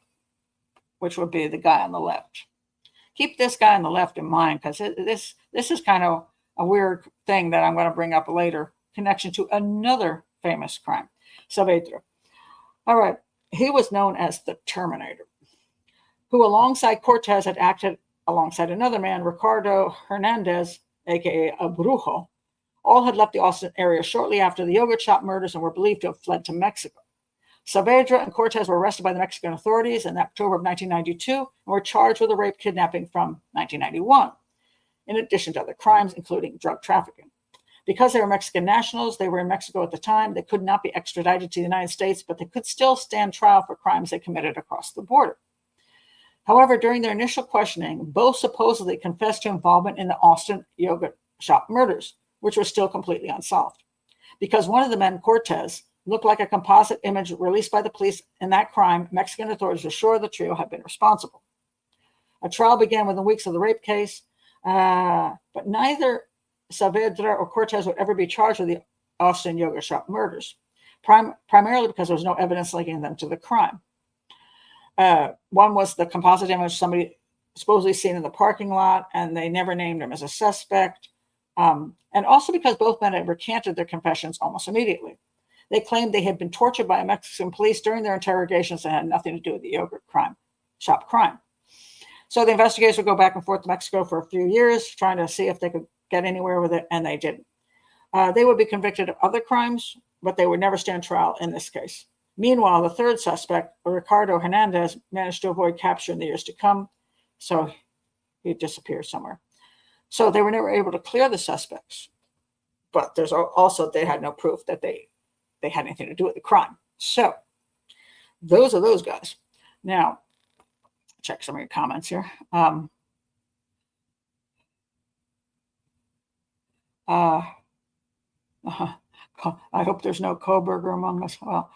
S1: which would be the guy on the left. Keep this guy on the left in mind, because this is kind of a weird thing that I'm going to bring up later, connection to another famous crime, Saavedra. All right, he was known as the Terminator, who alongside Cortez had acted alongside another man, Ricardo Hernandez, aka a Brujo. All had left the Austin area shortly after the yogurt shop murders and were believed to have fled to Mexico. Saavedra and Cortez were arrested by the Mexican authorities in October of 1992 and were charged with a rape kidnapping from 1991, in addition to other crimes, including drug trafficking. Because they were Mexican nationals, they were in Mexico at the time, they could not be extradited to the United States, but they could still stand trial for crimes they committed across the border. However, during their initial questioning, both supposedly confessed to involvement in the Austin yogurt shop murders, which were still completely unsolved. Because one of the men, Cortez, looked like a composite image released by the police in that crime, Mexican authorities were sure the trio had been responsible. A trial began within weeks of the rape case, but neither Saavedra or Cortez would ever be charged with the Austin yogurt shop murders, primarily because there was no evidence linking them to the crime. One was the composite image somebody supposedly seen in the parking lot, and they never named him as a suspect. And also because both men had recanted their confessions almost immediately. They claimed they had been tortured by Mexican police during their interrogations and had nothing to do with the yogurt shop crime. So the investigators would go back and forth to Mexico for a few years, trying to see if they could get anywhere with it, and they didn't. They would be convicted of other crimes, but they would never stand trial in this case. Meanwhile, the third suspect, Ricardo Hernandez, managed to avoid capture in the years to come, so he disappeared somewhere. So they were never able to clear the suspects, but there's also they had no proof that they had anything to do with the crime. So those are those guys. Now, check some of your comments here. I hope there's no Kohberger among us. Well,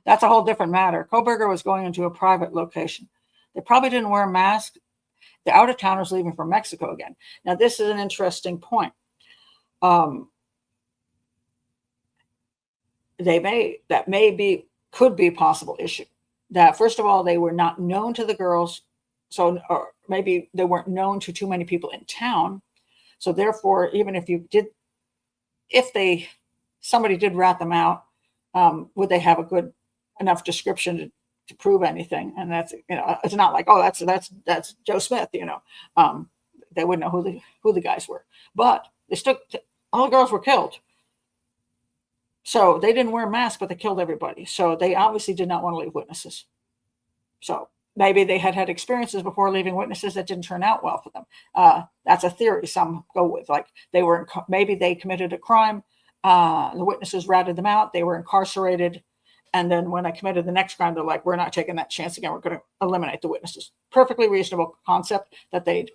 S1: that's a whole different matter. Kohberger was going into a private location. They probably didn't wear a mask. The out-of-towners leaving for Mexico again. Now, this is an interesting point. Could be a possible issue. That first of all, they were not known to the girls, so or maybe they weren't known to too many people in town. So therefore, even if somebody did rat them out, would they have a good enough description to prove anything? And that's, it's not like, oh, that's Joe Smith, they wouldn't know who the guys were, but all the girls were killed. So they didn't wear masks, but they killed everybody. So they obviously did not want to leave witnesses. So maybe they had experiences before leaving witnesses that didn't turn out well for them. That's a theory some go with. Like maybe they committed a crime. The witnesses ratted them out. They were incarcerated. And then when they committed the next crime, they're like, we're not taking that chance again. We're going to eliminate the witnesses. Perfectly reasonable concept that they'd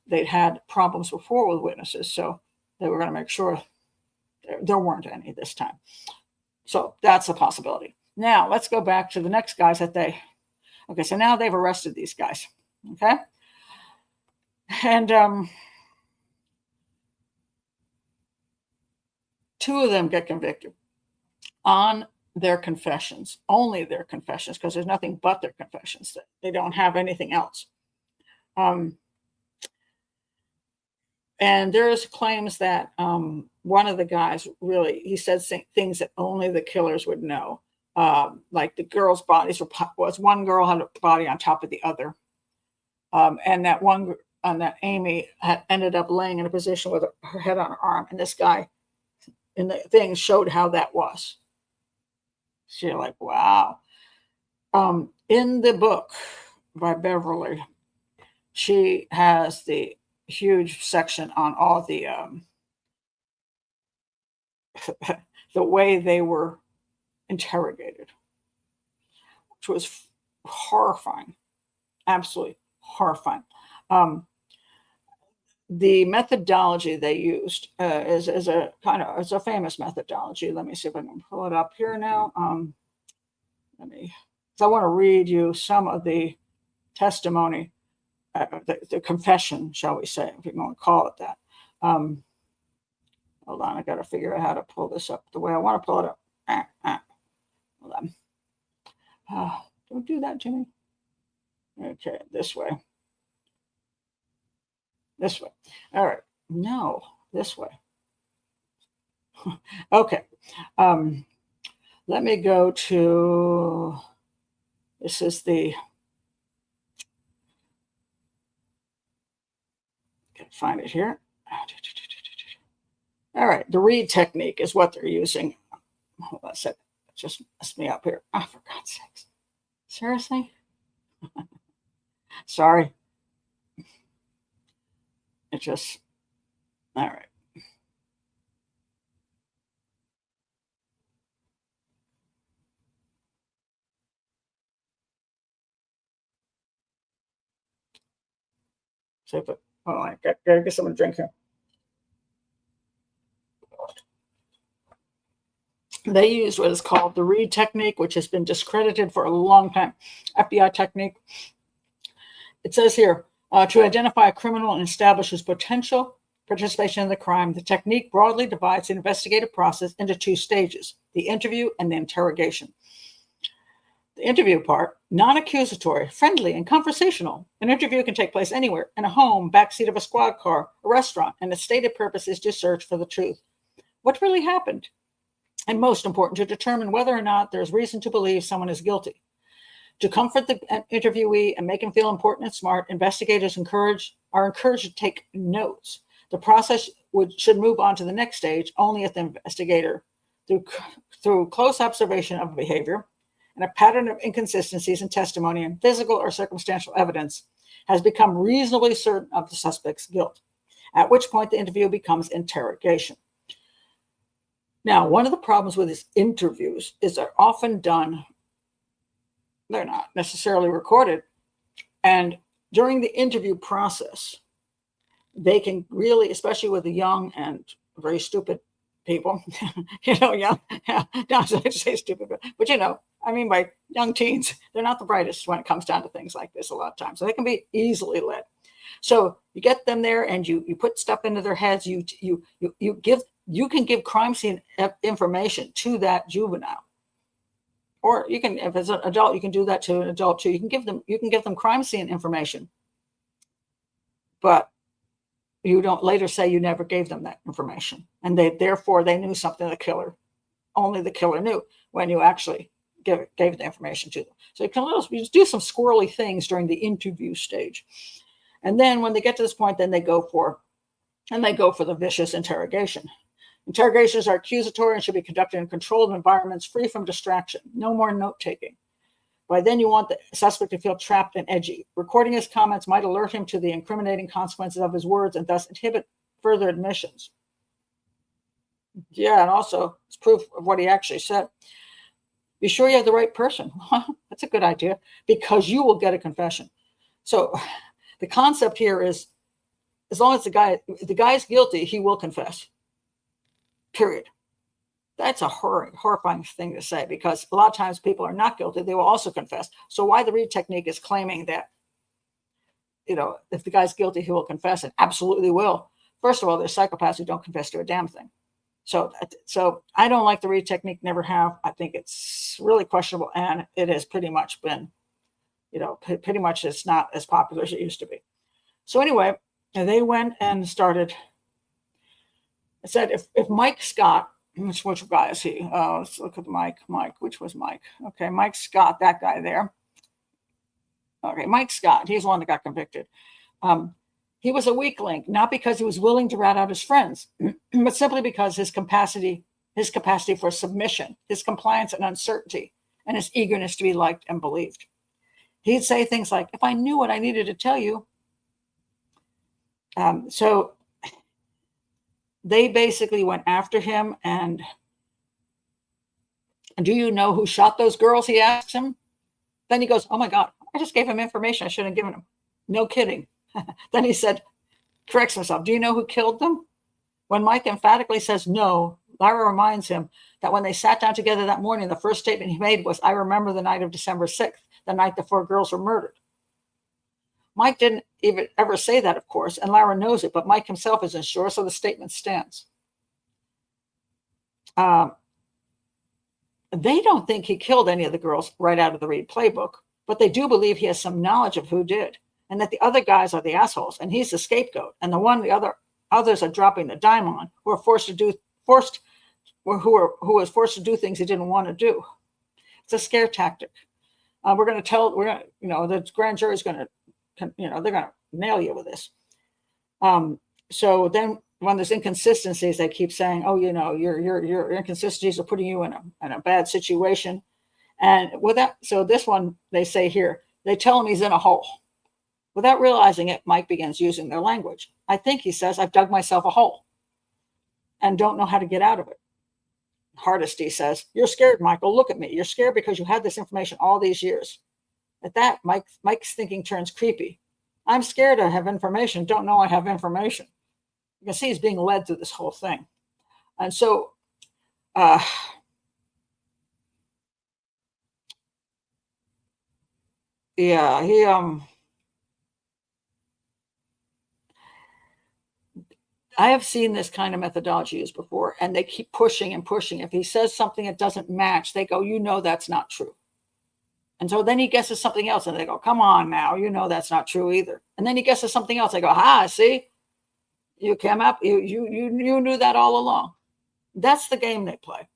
S1: they'd had problems before with witnesses, so they were going to make sure there weren't any this time. So that's a possibility. Now let's go back to the next guys that okay, so now they've arrested these guys. Okay. And two of them get convicted on their confessions, only their confessions, because there's nothing but their confessions. They don't have anything else. And there's claims that one of the guys he said things that only the killers would know. Like the girls' bodies was one girl had a body on top of the other. And that Amy had ended up laying in a position with her head on her arm. And this guy in the thing showed how that was. So you're like, wow. In the book by Beverly, she has the huge section on all the the way they were interrogated, which was horrifying, absolutely horrifying. The methodology they used is a it's a famous methodology. Let me see if I can pull it up here now. I want to read you some of the testimony, the confession, shall we say, if you want to call it that. Hold on, I got to figure out how to pull this up the way I want to pull it up. Hold on. Don't do that to me. Okay, this way. This way. All right. No, this way. Okay. Let me go to, this is can find it here. All right. The read technique is what they're using. Hold on a second. It just messed me up here. Oh, for God's sakes. Seriously? Sorry. It just, all right. So, but, hold on, I gotta get someone to drink here. They use what is called the read technique, which has been discredited for a long time. FBI technique. It says here, to identify a criminal and establish his potential participation in the crime, the technique broadly divides the investigative process into two stages, the interview and the interrogation. The interview part, non-accusatory, friendly, and conversational. An interview can take place anywhere, in a home, backseat of a squad car, a restaurant, and its stated purpose is to search for the truth. What really happened? And most important, to determine whether or not there's reason to believe someone is guilty. To comfort the interviewee and make him feel important and smart, investigators are encouraged to take notes. The process should move on to the next stage only if the investigator, through close observation of behavior and a pattern of inconsistencies in testimony and physical or circumstantial evidence, has become reasonably certain of the suspect's guilt, at which point the interview becomes interrogation. Now, one of the problems with these interviews is they're often done, they're not necessarily recorded, and during the interview process, they can really, especially with the young and very stupid people, young, not to say stupid, but I mean by young teens, they're not the brightest when it comes down to things like this a lot of times. So they can be easily led. So you get them there and you put stuff into their heads. You can give crime scene information to that juvenile. Or you can, if it's an adult, you can do that to an adult too. You can give them crime scene information, but you don't later say you never gave them that information, and therefore they knew something only the killer knew when you actually gave the information to them. So you do some squirrely things during the interview stage, and then when they get to this point, then they go for the vicious interrogation. Interrogations are accusatory and should be conducted in controlled environments free from distraction. No more note-taking. By then, you want the suspect to feel trapped and edgy. Recording his comments might alert him to the incriminating consequences of his words and thus inhibit further admissions. Yeah, and also, it's proof of what he actually said. Be sure you have the right person. That's a good idea, because you will get a confession. So the concept here is as long as the guy's guilty, he will confess. Period. That's a horrifying thing to say, because a lot of times people are not guilty. They will also confess. So why the Reed technique is claiming that, if the guy's guilty, he will confess, and absolutely will. First of all, there's psychopaths who don't confess to a damn thing. So I don't like the Reed technique, never have. I think it's really questionable, and it has pretty much been, pretty much it's not as popular as it used to be. So anyway, they went and started. It said if Mike Scott, which guy is he? Let's look at Mike. Which was Mike? Okay, Mike Scott, that guy there. Okay, Mike Scott, he's the one that got convicted. He was a weak link, not because he was willing to rat out his friends, but simply because his capacity for submission, his compliance and uncertainty, and his eagerness to be liked and believed. He'd say things like, if I knew what I needed to tell you. So they basically went after him, and do you know who shot those girls? He asked him. Then he goes, oh my God, I just gave him information I shouldn't have given him. No kidding. Then he said, corrects himself, do you know who killed them? When Mike emphatically says no, Lyra reminds him that when they sat down together that morning, the first statement he made was, I remember the night of December 6th, the night the 4 girls were murdered. Mike didn't even ever say that, of course, and Lyra knows it, but Mike himself isn't sure, so the statement stands. They don't think he killed any of the girls right out of the Reed playbook, but they do believe he has some knowledge of who did, and that the other guys are the assholes, and he's the scapegoat, and the one the others are dropping the dime on, who was forced to do things he didn't want to do. It's a scare tactic. The grand jury's going to, they're going to nail you with this. So then when there's inconsistencies, they keep saying, oh, your inconsistencies are putting you in a bad situation. And so this one, they say here, they tell him he's in a hole. Without realizing it, Mike begins using their language. I think, he says, I've dug myself a hole and don't know how to get out of it. Hardesty says, you're scared, Michael. Look at me. You're scared because you had this information all these years. At that, Mike's thinking turns creepy. I'm scared I have information. Don't know I have information. You can see he's being led through this whole thing. And so, I have seen this kind of methodology used before, and they keep pushing and pushing. If he says something that doesn't match, they go, that's not true. And so then he guesses something else, and they go, come on now, that's not true either. And then he guesses something else. They go, see, you came up, you knew that all along. That's the game they play.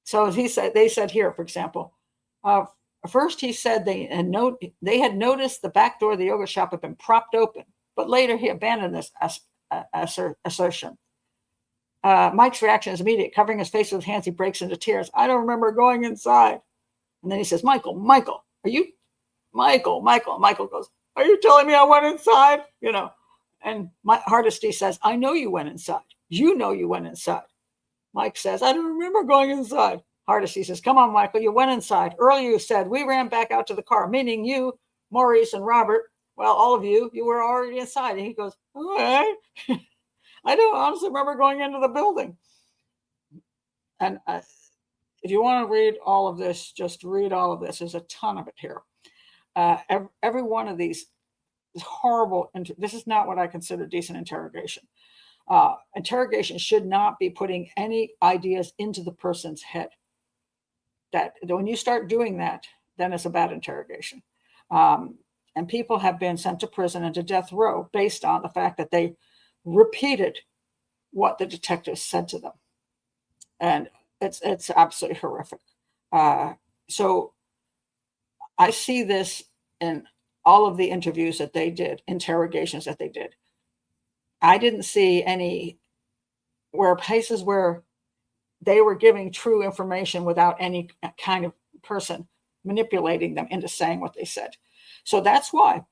S1: So they said here, for example, first he said they had noticed the back door of the yoga shop had been propped open, but later he abandoned this assertion. Mike's reaction is immediate. Covering his face with his hands, he breaks into tears. I don't remember going inside. And then he says, Michael, are you? Michael goes, are you telling me I went inside? And Hardesty says, I know you went inside. You know you went inside. Mike says, I don't remember going inside. Hardesty says, come on, Michael, you went inside. Earlier you said, we ran back out to the car, meaning you, Maurice, and Robert. Well, all of you were already inside. And he goes, all right. I don't honestly remember going into the building. And if you want to read all of this, just read all of this. There's a ton of it here. Every one of these is horrible. This is not what I consider decent interrogation. Interrogation should not be putting any ideas into the person's head. That when you start doing that, then it's a bad interrogation. And people have been sent to prison and to death row based on the fact that they repeated what the detectives said to them. And it's absolutely horrific. So I see this in all of the interviews that they did, interrogations that they did. I didn't see any places where they were giving true information without any kind of person manipulating them into saying what they said. So that's why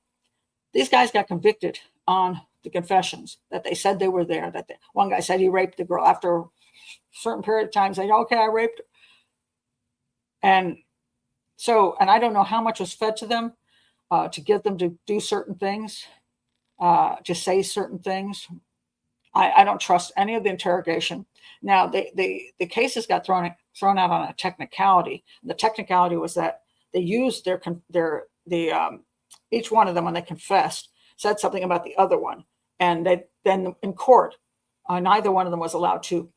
S1: these guys got convicted on the confessions that they said they were there. One guy said he raped the girl after a certain period of time, saying, okay, I raped her. And I don't know how much was fed to them to get them to do certain things. to say certain things. I don't trust any of the interrogation. Now, the cases got thrown out on a technicality. The technicality was that they used each one of them, when they confessed, said something about the other one, and then in court, neither one of them was allowed to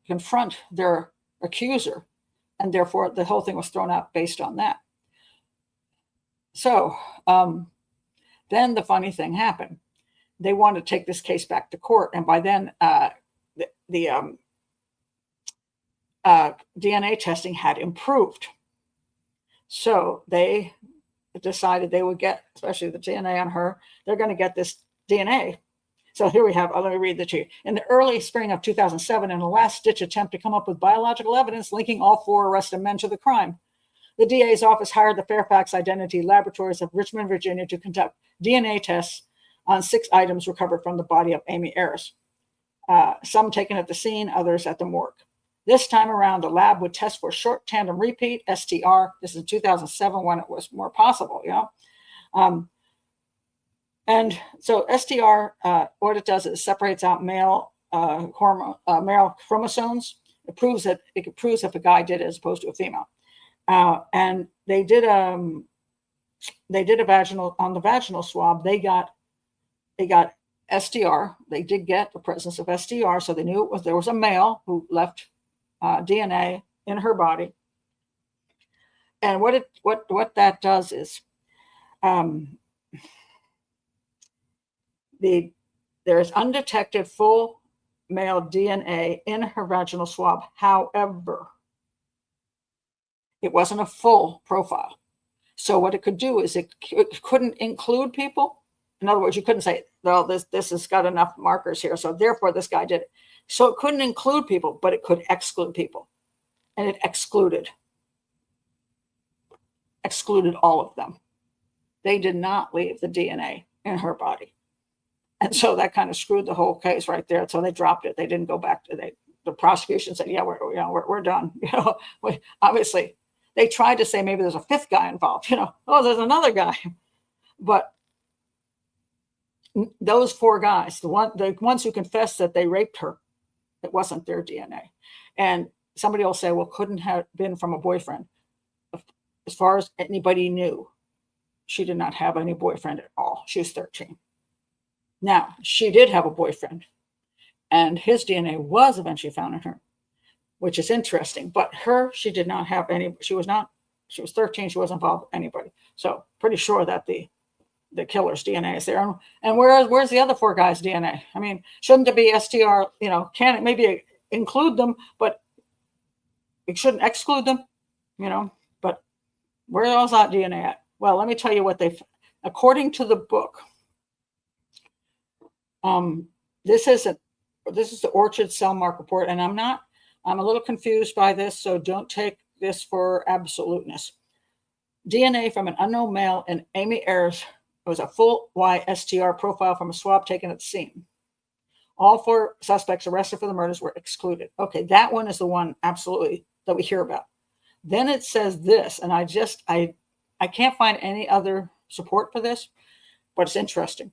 S1: confront their accuser, and therefore the whole thing was thrown out based on that. So then the funny thing happened. They wanted to take this case back to court, and by then the DNA testing had improved. So they decided they would get, especially the DNA on her, they're going to get this DNA. So here we have, let me read the to you. In the early spring of 2007, in a last-ditch attempt to come up with biological evidence linking all 4 arrested men to the crime, the DA's office hired the Fairfax Identity Laboratories of Richmond, Virginia, to conduct DNA tests on 6 items recovered from the body of Amy Ayres, some taken at the scene, others at the morgue. This time around, the lab would test for short tandem repeat, STR. This is 2007, when it was more possible, and so STR, what it does is it separates out male chromosomes. It proves if a guy did it as opposed to a female. And they did a vaginal swab. They got STR. They did get the presence of STR, so they knew there was a male who left DNA in her body. And what that does is, there is undetected full male DNA in her vaginal swab. However, it wasn't a full profile. So what it could do is it couldn't include people. In other words, you couldn't say, well, this has got enough markers here, so therefore this guy did it. So it couldn't include people, but it could exclude people. And it excluded all of them. They did not leave the DNA in her body. And so that kind of screwed the whole case right there. So they dropped it. They didn't go back to the prosecution said, yeah, we're done. Obviously they tried to say maybe there's a 5th guy involved, oh, there's another guy. But those 4 guys, the ones who confessed that they raped her, it wasn't their DNA. And somebody will say, well, couldn't have been from a boyfriend. As far as anybody knew, she did not have any boyfriend at all. She was 13. Now, she did have a boyfriend, and his DNA was eventually found in her, which is interesting. But she did not have any. She was 13. She wasn't involved with anybody. So pretty sure that the killer's DNA is there. And where's the other 4 guys' DNA? I mean, shouldn't it be STR? Can it maybe include them, but it shouldn't exclude them? But where else that DNA at? Well, let me tell you what according to the book. This is the Orchard Cellmark report, and I'm a little confused by this, so don't take this for absoluteness. DNA from an unknown male in Amy Ayres was a full Y STR profile from a swab taken at the scene. All 4 suspects arrested for the murders were excluded. Okay, that one is the one absolutely that we hear about. Then it says this, and I can't find any other support for this, but it's interesting.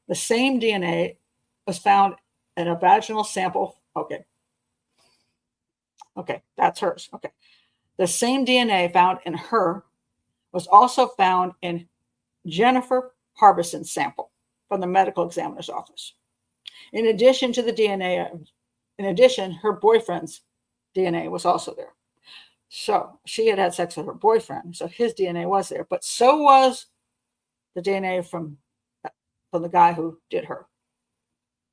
S1: The same DNA was found in a vaginal sample. Okay, that's hers. Okay. The same DNA found in her was also found in Jennifer Harbison's sample from the medical examiner's office. In addition, her boyfriend's DNA was also there. So she had sex with her boyfriend, so his DNA was there, but so was the DNA from the guy who did her.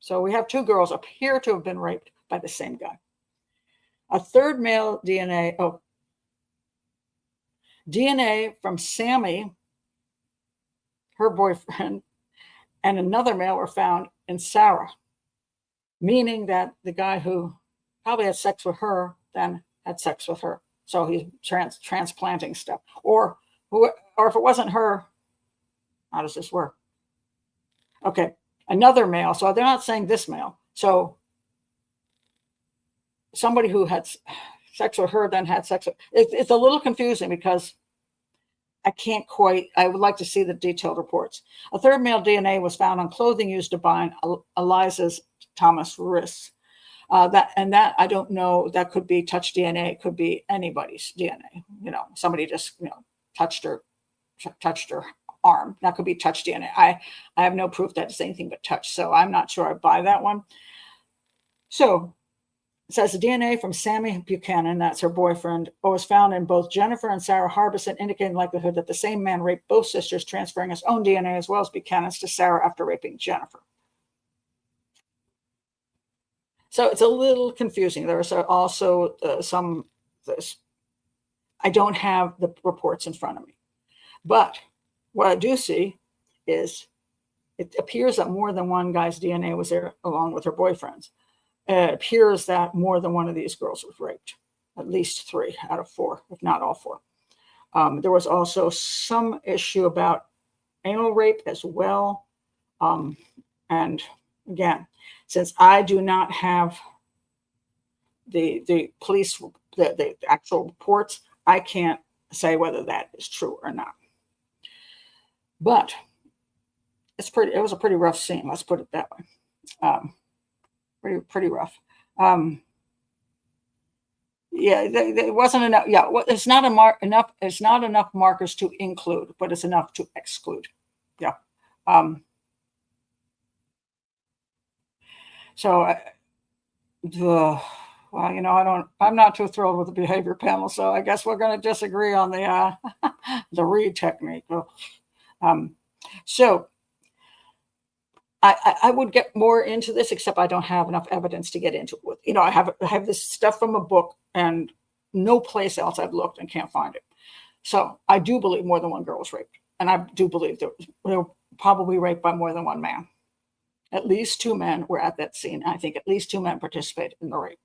S1: So we have 2 girls appear to have been raped by the same guy. A 3rd male DNA, DNA from Sammy, her boyfriend, and another male were found in Sarah, meaning that the guy who probably had sex with her then had sex with her. So he's transplanting stuff. Or if it wasn't her, how does this work? Okay, another male. So they're not saying this male. So somebody who had sex with her then had sex with. It's a little confusing because I can't quite. I would like to see the detailed reports. A third male DNA was found on clothing used to bind Eliza's Thomas wrists. That I don't know. That could be touch DNA. It could be anybody's DNA. Somebody just touched her arm. That could be touch DNA. I have no proof that it's anything but touch, so I'm not sure I buy that one. So it says the DNA from Sammy Buchanan, that's her boyfriend, was found in both Jennifer and Sarah Harbison, indicating the likelihood that the same man raped both sisters, transferring his own DNA as well as Buchanan's to Sarah after raping Jennifer. So it's a little confusing. There's also I don't have the reports in front of me. But what I do see is it appears that more than one guy's DNA was there along with her boyfriend's. It appears that more than one of these girls was raped, at least 3 out of 4, if not all 4. There was also some issue about anal rape as well. And again, since I do not have the police, the actual reports, I can't say whether that is true or not. But it was a pretty rough scene. Let's put it that way. Pretty rough. Yeah, it wasn't enough. Yeah, it's not enough. It's not enough markers to include, but it's enough to exclude. Yeah. So, well, I'm not too thrilled with the behavior panel. So I guess we're going to disagree on the the Reed technique. So. I would get more into this, except I don't have enough evidence to get into it with. I have this stuff from a book, and no place else I've looked and can't find it. So I do believe more than one girl was raped, and I do believe they were probably raped by more than one man. At least 2 men were at that scene. I think at least 2 men participated in the rape.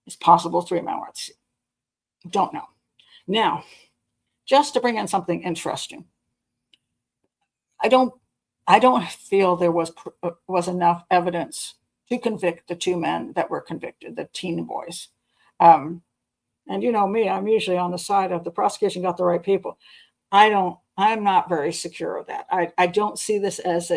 S1: It's possible 3 men were at the scene. Don't know. Now, just to bring in something interesting, I don't feel there was enough evidence to convict the 2 men that were convicted, the teen boys. And you know me, I'm usually on the side of the prosecution got the right people. I'm not very secure of that. I don't see this as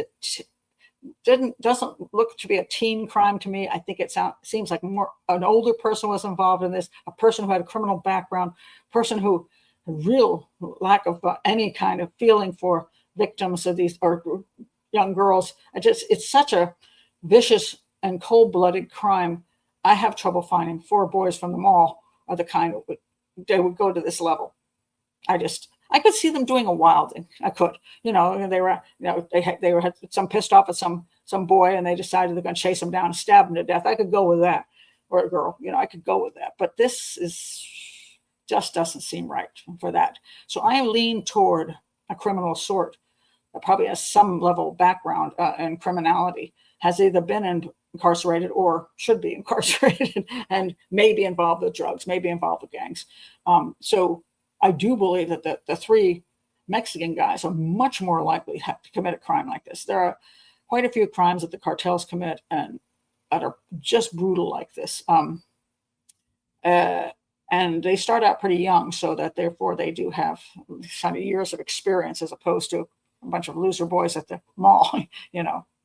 S1: doesn't look to be a teen crime to me. I think seems like more an older person was involved in this, a person who had a criminal background, person who had real lack of any kind of feeling for victims of these or young girls. It's such a vicious and cold-blooded crime. I have trouble finding 4 boys from the mall are the kind of they would go to this level. I could see them doing a wilding. I could, they were, they were some pissed off at some boy, and they decided they're going to chase him down and stab him to death. I could go with that, or a girl, I could go with that. But this just doesn't seem right for that. So I lean toward a criminal sort that probably has some level of background in criminality, has either been incarcerated or should be incarcerated, and may be involved with drugs, may be involved with gangs. So I do believe that the 3 Mexican guys are much more likely to commit a crime like this. There are quite a few crimes that the cartels commit and that are just brutal like this. And they start out pretty young, so that therefore they do have kind of years of experience as opposed to a bunch of loser boys at the mall,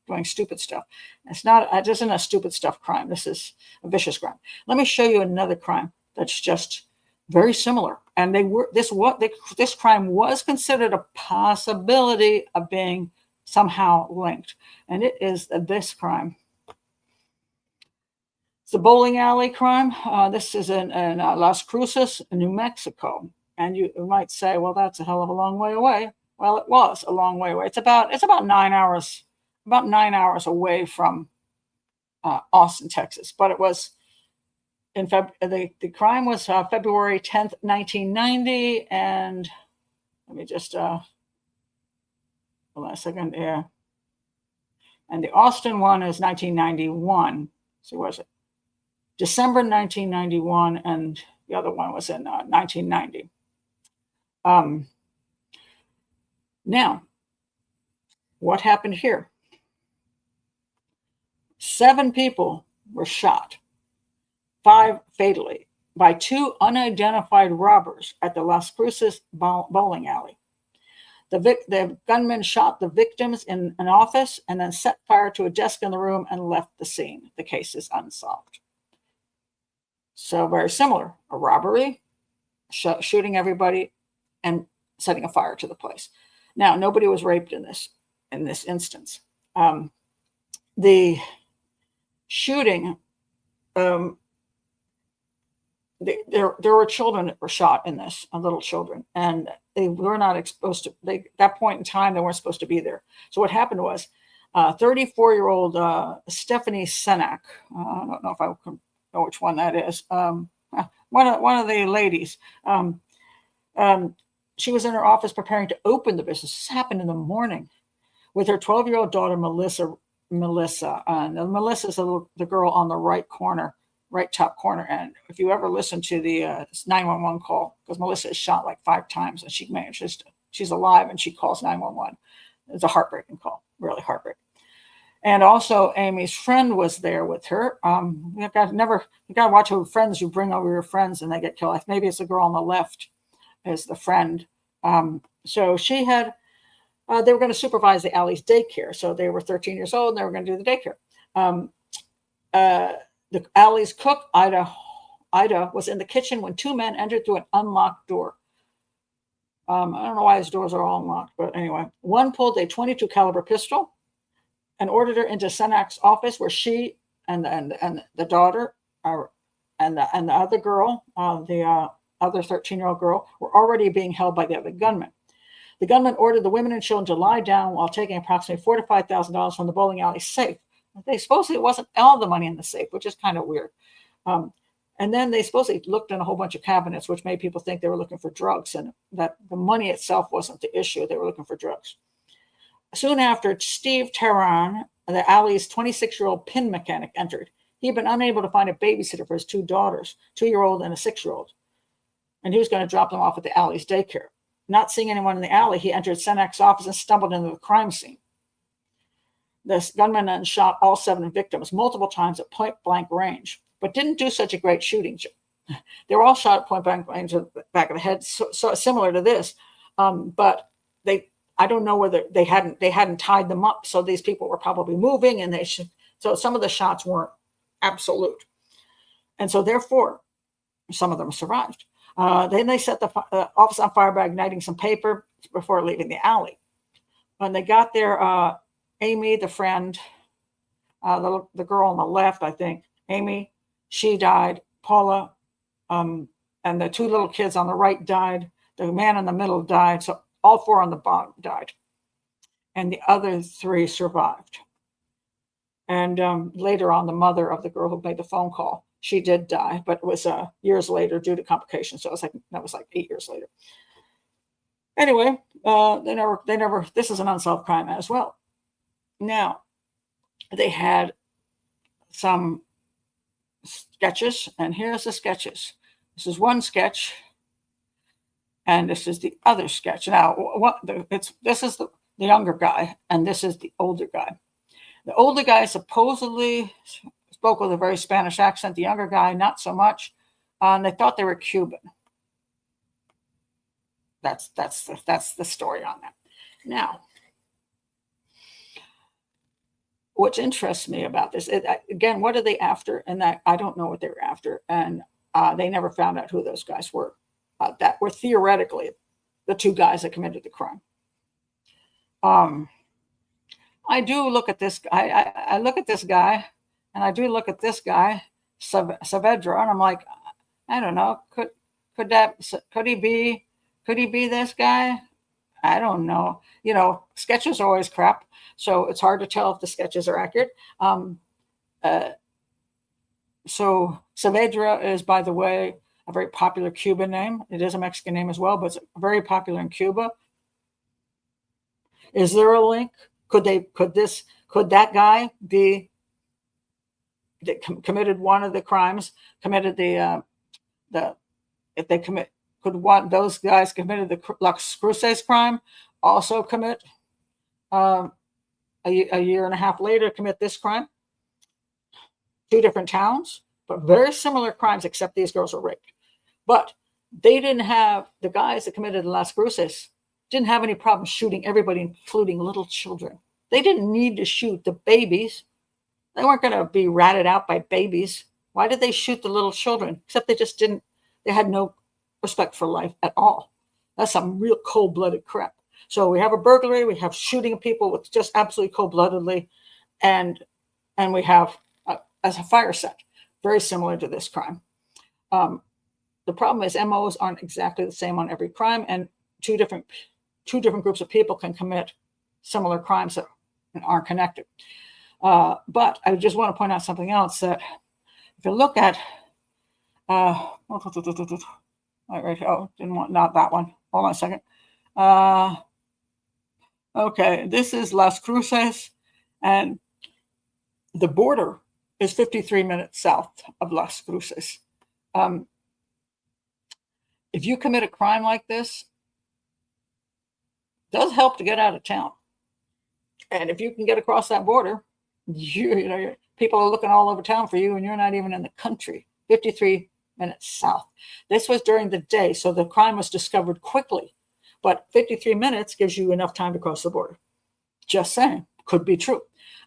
S1: doing stupid stuff. It isn't a stupid stuff crime. This is a vicious crime. Let me show you another crime that's just very similar. And this crime was considered a possibility of being somehow linked. And it is this crime. It's the bowling alley crime. This is in Las Cruces, New Mexico. And you might say, well, that's a hell of a long way away. Well, it was a long way away. It's about 9 hours, away from Austin, Texas. But it was the crime was February 10th, 1990. And let me just hold on a second here. And the Austin one is 1991. So was it December 1991, and the other one was in 1990. Now, what happened here? 7 people were shot, 5 fatally, by 2 unidentified robbers at the Las Cruces bowling alley. The gunman shot the victims in an office and then set fire to a desk in the room and left the scene. The case is unsolved. So very similar, a robbery, shooting everybody, and setting a fire to the place. Now, nobody was raped in this instance. The shooting, there were children that were shot in this, little children, and they were not supposed to. At that point in time, they weren't supposed to be there. So what happened was, 34-year-old Stephanie Senak. I don't know if I can know which one that is. One of the ladies. She was in her office preparing to open the business. This happened in the morning with her 12-year-old daughter, Melissa. And Melissa is the girl on the right top corner. And if you ever listen to the 911 call, because Melissa is shot like 5 times and she manages to, she's alive and she calls 911. It's a heartbreaking call, really heartbreaking. And also Amy's friend was there with her. You got to watch your friends. You bring over your friends and they get killed. Maybe it's the girl on the left is the friend. So she had, they were going to supervise the Alley's daycare. So they were 13 years old and they were going to do the daycare. The Alley's cook, Ida, was in the kitchen when 2 men entered through an unlocked door. I don't know why his doors are all unlocked, but anyway, one pulled a .22 caliber pistol and ordered her into Senak's office, where she and the daughter and the other girl, the other 13-year-old girl, were already being held by the other gunman. The gunman ordered the women and children to lie down while taking approximately $4,000 to $5,000 from the bowling alley safe. They supposedly it wasn't all the money in the safe, which is kind of weird. And then they supposedly looked in a whole bunch of cabinets, which made people think they were looking for drugs, and that the money itself wasn't the issue. They were looking for drugs. Soon after, Steve Tehran, the Alley's 26-year-old pin mechanic, entered. He had been unable to find a babysitter for his 2 daughters, 2-year-old and a 6-year-old. And he was going to drop them off at the Alley's daycare. Not seeing anyone in the alley, he entered Senak's office and stumbled into the crime scene. This gunman then shot all 7 victims multiple times at point-blank range, but didn't do such a great shooting. They were all shot at point-blank range at the back of the head, so similar to this. But I don't know whether they hadn't tied them up, so these people were probably moving, and so some of the shots weren't absolute, and so therefore some of them survived. Then they set the office on fire by igniting some paper before leaving the alley. When they got there, Amy, the friend, the girl on the left, I think, Amy, she died. Paula, and the 2 little kids on the right died. The man in the middle died. So all 4 on the bottom died. And the other 3 survived. And later on, the mother of the girl who made the phone call, she did die, but it was years later due to complications. So that was like 8 years later. Anyway, they never, this is an unsolved crime as well. Now, they had some sketches, and here's the sketches. This is one sketch, and this is the other sketch. Now, this is the younger guy, and this is the older guy. The older guy supposedly spoke with a very Spanish accent. The younger guy, not so much. And they thought they were Cuban. That's the story on that. Now, what interests me about this, again, what are they after? And that I don't know what they were after. And they never found out who those guys were. That were theoretically the 2 guys that committed the crime. I do look at this. I look at this guy, and I do look at this guy, Saavedra, and I'm like, I don't know. Could he be this guy? I don't know. You know, sketches are always crap, so it's hard to tell if the sketches are accurate. So Saavedra is, by the way, a very popular Cuban name. It is a Mexican name as well, but it's very popular in Cuba. Is there a link? Could that guy be that committed one of the crimes? Committed those guys committed the Las Cruces crime? Also commit a year and a half later commit this crime? 2 different towns, but very similar crimes, except these girls were raped. But they didn't have the guys that committed the Las Cruces didn't have any problem shooting everybody, including little children. They didn't need to shoot the babies. They weren't going to be ratted out by babies. Why did they shoot the little children? Except they just didn't, they had no respect for life at all. That's some real cold-blooded crap. So we have a burglary, we have shooting people with just absolutely cold-bloodedly, and we have as a fire set, very similar to this crime. The problem is MOs aren't exactly the same on every crime, and two different groups of people can commit similar crimes that aren't connected. But I just want to point out something else, that if you look at, right here, not that one. Hold on a second. Okay, this is Las Cruces, and the border is 53 minutes south of Las Cruces. If you commit a crime like this, it does help to get out of town. And if you can get across that border, people are looking all over town for you, and you're not even in the country. 53 minutes south. This was during the day, so the crime was discovered quickly. But 53 minutes gives you enough time to cross the border. Just saying, could be true.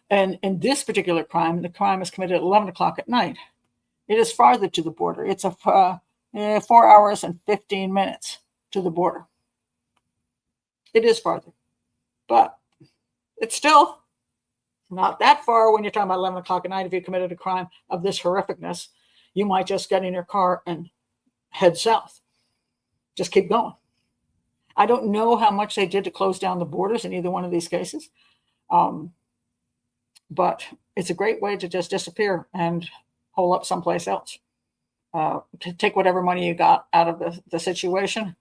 S1: And in this particular crime, the crime is committed at 11 o'clock at night. It is farther to the border. It's 4 hours and 15 minutes to the border. It is farther, but it's still not that far when you're talking about 11 o'clock at night. If you committed a crime of this horrificness, you might just get in your car and head south. Just keep going. I don't know how much they did to close down the borders in either one of these cases. But it's a great way to just disappear and hole up someplace else. To take whatever money you got out of the situation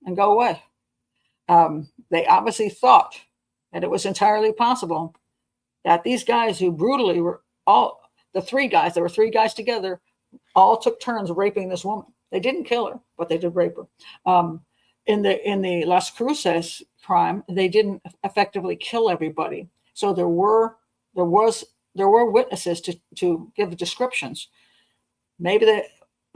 S1: and go away. They obviously thought that it was entirely possible that these guys who brutally were there were three guys together, all took turns raping this woman. They didn't kill her, but they did rape her. In the Las Cruces crime, they didn't effectively kill everybody. So there were witnesses to give descriptions. Maybe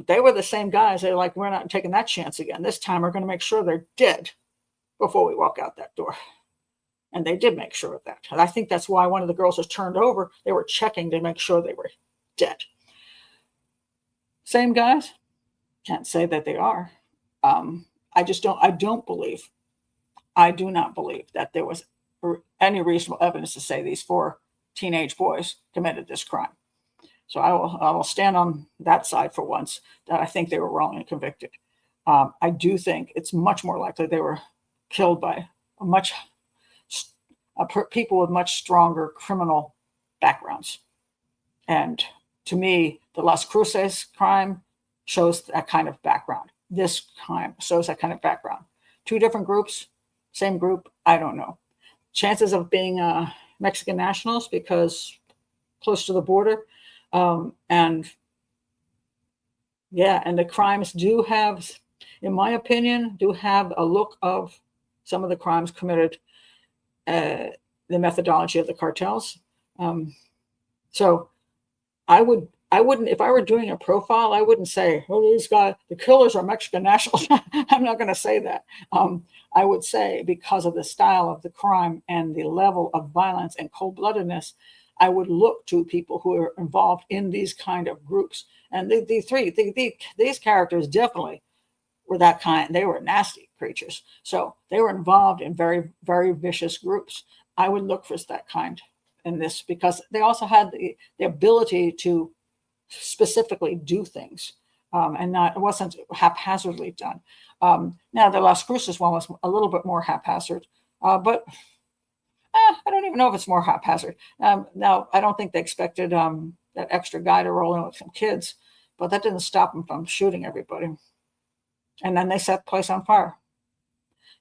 S1: they were the same guys. They're like, we're not taking that chance again. This time we're going to make sure they're dead before we walk out that door. And they did make sure of that. And I think that's why one of the girls was turned over. They were checking to make sure they were dead. Same guys? Can't say that they are. I do not believe that there was any reasonable evidence to say these four teenage boys committed this crime. So I will stand on that side for once, that I think they were wrongly convicted. I do think it's much more likely they were killed by people with much stronger criminal backgrounds. And to me, the Las Cruces crime shows that kind of background. This crime shows that kind of background. Two different groups, same group, I don't know. Chances of being Mexican nationals because close to the border. And the crimes do have, in my opinion, a look of some of the crimes committed, the methodology of the cartels. So I wouldn't, if I were doing a profile, I wouldn't say, oh, these guys, the killers are Mexican nationals. I'm not going to say that. I would say, because of the style of the crime and the level of violence and cold-bloodedness, I would look to people who are involved in these kind of groups. And these characters definitely were that kind. They were nasty creatures. So they were involved in very, very vicious groups. I would look for that kind in this, because they also had the ability to specifically do things, and it wasn't haphazardly done. Now the Las Cruces one was a little bit more haphazard, but I don't even know if it's more haphazard. Now I don't think they expected that extra guy to roll in with some kids, but that didn't stop them from shooting everybody. And then they set the place on fire.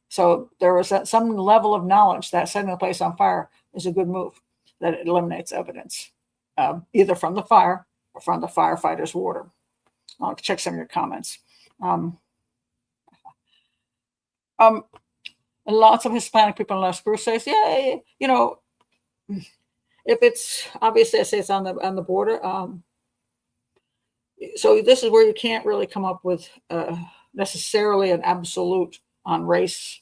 S1: So there was some level of knowledge that setting the place on fire is a good move, that it eliminates evidence, either from the fire or from the firefighters' water. I'll check some of your comments. Lots of Hispanic people in Las Cruces. Yeah, if it's obviously, I say it's on the border. So this is where you can't really come up with necessarily an absolute on race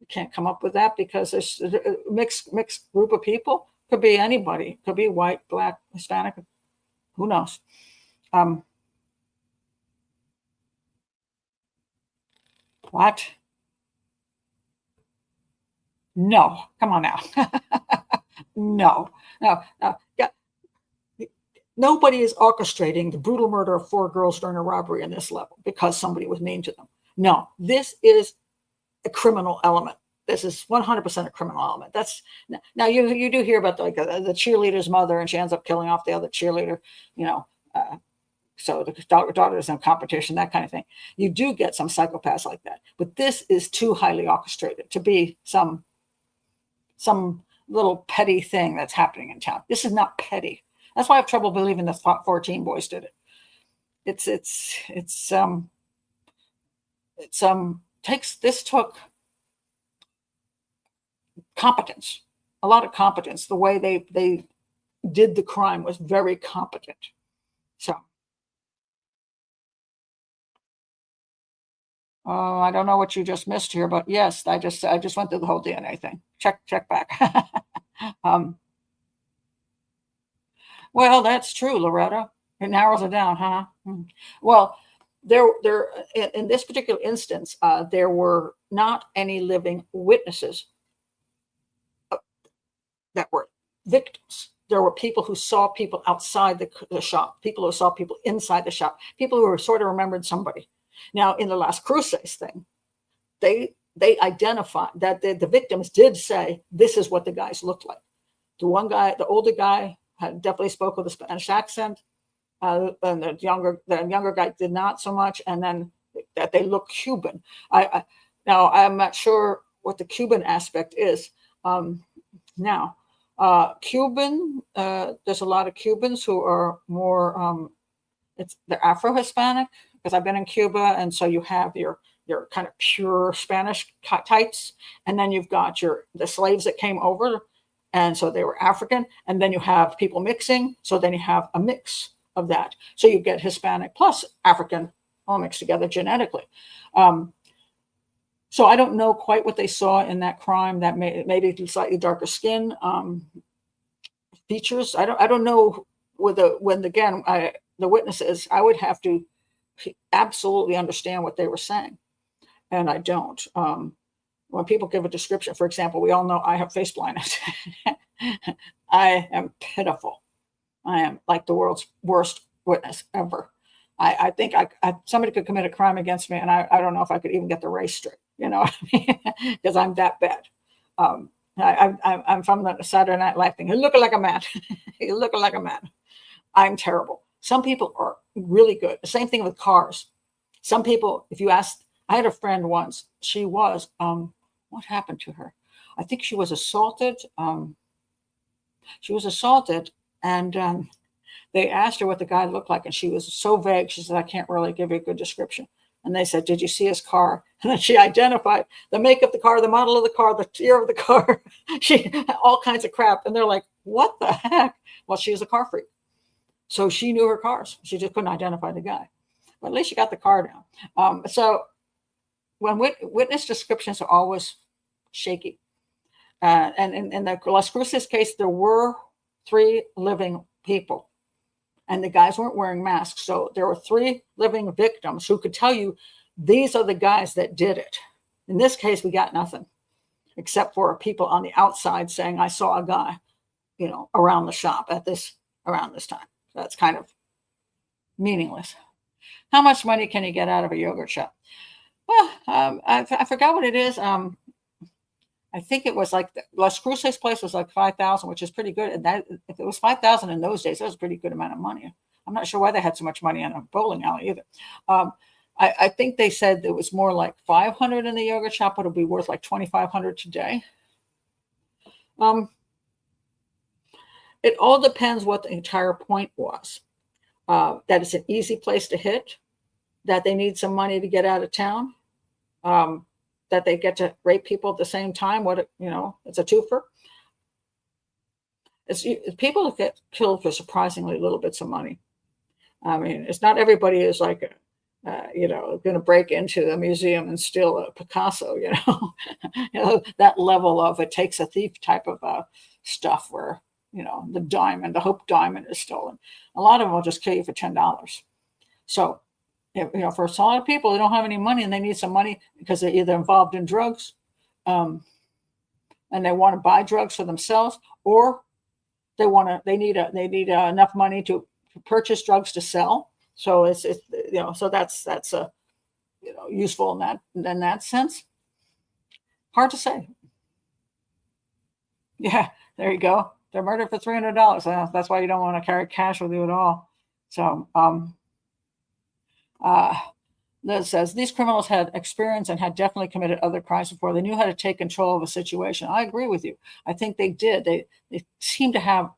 S1: You can't come up with that because there's a mixed group of people. Could be anybody. Could be white, black, Hispanic. Who knows? Um, what? No, come on now. No, no, no. Yeah, nobody is orchestrating the brutal murder of 4 girls during a robbery in this level because somebody was mean to them. No, this is a criminal element. This is 100% a criminal element. That's now you do hear about the cheerleader's mother, and she ends up killing off the other cheerleader. You know, so the daughter's in competition, that kind of thing. You do get some psychopaths like that, but this is too highly orchestrated to be some little petty thing that's happening in town. This is not petty. That's why I have trouble believing the 14 boys did it. Took competence, a lot of competence. The way they did the crime was very competent. So I don't know what you just missed here, but yes, I just went through the whole DNA thing. Check back. um, well, that's true, Loretta. It narrows it down, huh? Well, there in this particular instance, there were not any living witnesses that were victims. There were people who saw people outside the shop, people who saw people inside the shop, people who were sort of remembered somebody. Now, in the Las Cruces thing, they identified that the victims did say this is what the guys looked like. The one guy, the older guy, had definitely spoke with a Spanish accent, and the younger guy did not so much. And then that they look Cuban. Now I'm not sure what the Cuban aspect is. Now, Cuban, there's a lot of Cubans who are more. They're Afro-Hispanic because I've been in Cuba, and so you have your kind of pure Spanish types, and then you've got the slaves that came over, and so they were African, and then you have people mixing, so then you have a mix of that, so you get Hispanic plus African all mixed together genetically. So I don't know quite what they saw in that crime. That maybe slightly darker skin, features. I don't know when again the witnesses. I would have to absolutely understand what they were saying, and I don't. When people give a description, for example, we all know I have face blindness. I am pitiful. I am like the world's worst witness ever. I think somebody could commit a crime against me, and I don't know if I could even get the race straight. You know, because I'm that bad. I'm from the Saturday Night Live thing. You're looking like a man. You're looking like a man. I'm terrible. Some people are really good. The same thing with cars. Some people, if you ask, I had a friend once. She was, what happened to her? I think she was assaulted. And they asked her what the guy looked like, and she was so vague. She said, "I can't really give you a good description." And they said, "Did you see his car?" And then she identified the make of the car, the model of the car, the year of the car. She all kinds of crap. And they're like, "What the heck?" Well, she was a car freak. So she knew her cars. She just couldn't identify the guy. But at least she got the car down. So when witness descriptions are always shaky. And in the Las Cruces case, there were 3 living people. And the guys weren't wearing masks. So there were 3 living victims who could tell you these are the guys that did it. In this case, we got nothing except for people on the outside saying, "I saw a guy, around the shop around this time." So that's kind of meaningless. How much money can you get out of a yogurt shop? Well, I forgot what it is. I think it was like the Las Cruces place was like 5,000, which is pretty good. And that if it was 5,000 in those days, that was a pretty good amount of money. I'm not sure why they had so much money in a bowling alley either. I think they said it was more like 500 in the yogurt shop, but it'll be worth like 2,500 today. It all depends what the entire point was. That it's an easy place to hit, that they need some money to get out of town, that they get to rape people at the same time. It's a twofer. People get killed for surprisingly little bits of money. I mean, it's not everybody is like going to break into a museum and steal a Picasso, that level of it takes a thief type of stuff where, the Hope diamond is stolen. A lot of them will just kill you for $10. So, for a lot of people, they don't have any money and they need some money because they're either involved in drugs, and they want to buy drugs for themselves, or they need enough money to purchase drugs to sell. So so that's a useful in that sense. Hard to say. Yeah, there you go. They're murdered for $300. That's why you don't want to carry cash with you at all. So uh, Liz says these criminals had experience and had definitely committed other crimes before. They knew how to take control of a situation. I agree with you. I think they did. They seem to have.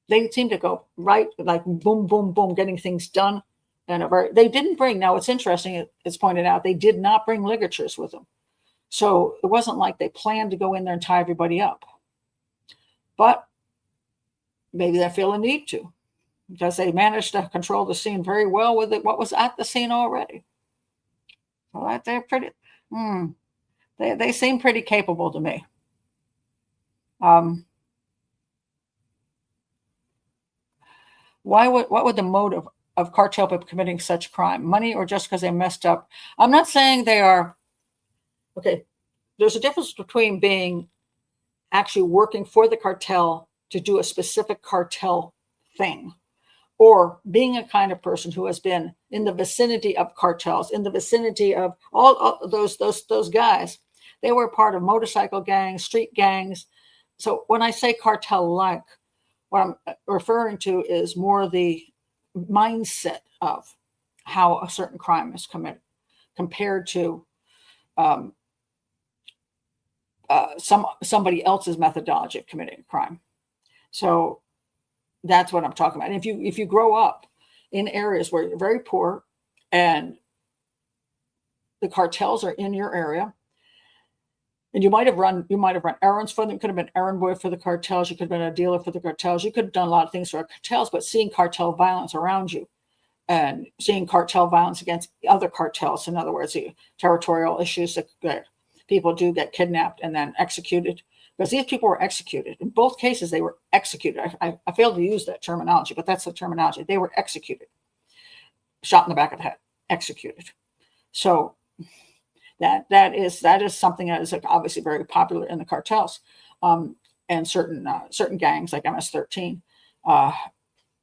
S1: They seem to go right, like boom, boom, boom, getting things done. And they didn't bring. Now it's interesting. It's pointed out they did not bring ligatures with them, so it wasn't like they planned to go in there and tie everybody up. But maybe they feel a need to, because they managed to control the scene very well with what was at the scene already. So they're pretty. They seem pretty capable to me. What would the motive of cartel people committing such crime? Money, or just because they messed up? I'm not saying they are. Okay, there's a difference between being actually working for the cartel to do a specific cartel thing, or being a kind of person who has been in the vicinity of cartels, in the vicinity of all those guys. They were part of motorcycle gangs, street gangs. So when I say cartel-like, what I'm referring to is more the mindset of how a certain crime is committed compared to somebody else's methodology of committing a crime. So that's what I'm talking about. And if you grow up in areas where you're very poor and the cartels are in your area, and you might have run errands for them. You could have been errand boy for the cartels. You could have been a dealer for the cartels. You could have done a lot of things for cartels, but seeing cartel violence around you and seeing cartel violence against other cartels, in other words, the territorial issues that people do get kidnapped and then executed, because these people were executed. In both cases, they were executed. I failed to use that terminology, but that's the terminology. They were executed, shot in the back of the head, executed. So that is something that is obviously very popular in the cartels, and certain gangs like MS-13. And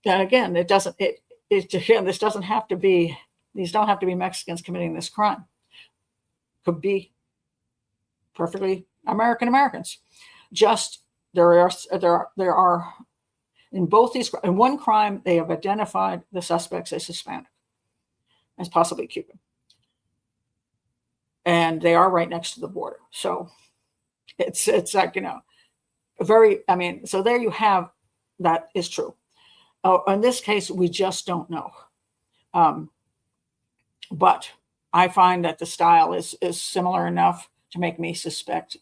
S1: again, this doesn't have to be. These don't have to be Mexicans committing this crime. Could be perfectly Americans. Just there are in both these, in one crime they have identified the suspects as Hispanic, as possibly Cuban. And they are right next to the border. So it's like, so there you have, that is true. In this case, we just don't know. But I find that the style is similar enough to make me suspect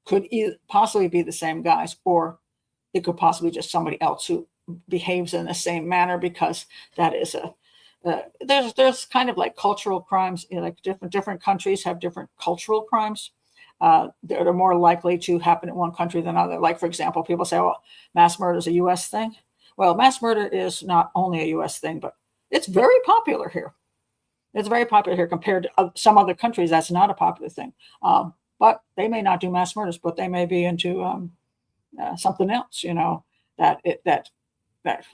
S1: could possibly be the same guys, or it could possibly be just somebody else who behaves in the same manner, because that is there's kind of like cultural crimes, like different countries have different cultural crimes that are more likely to happen in one country than other. Like, for example, people say, well, mass murder is a U.S. thing. Well, mass murder is not only a U.S. thing, but it's very popular here. It's very popular here compared to some other countries. That's not a popular thing. But they may not do mass murders, but they may be into something else, that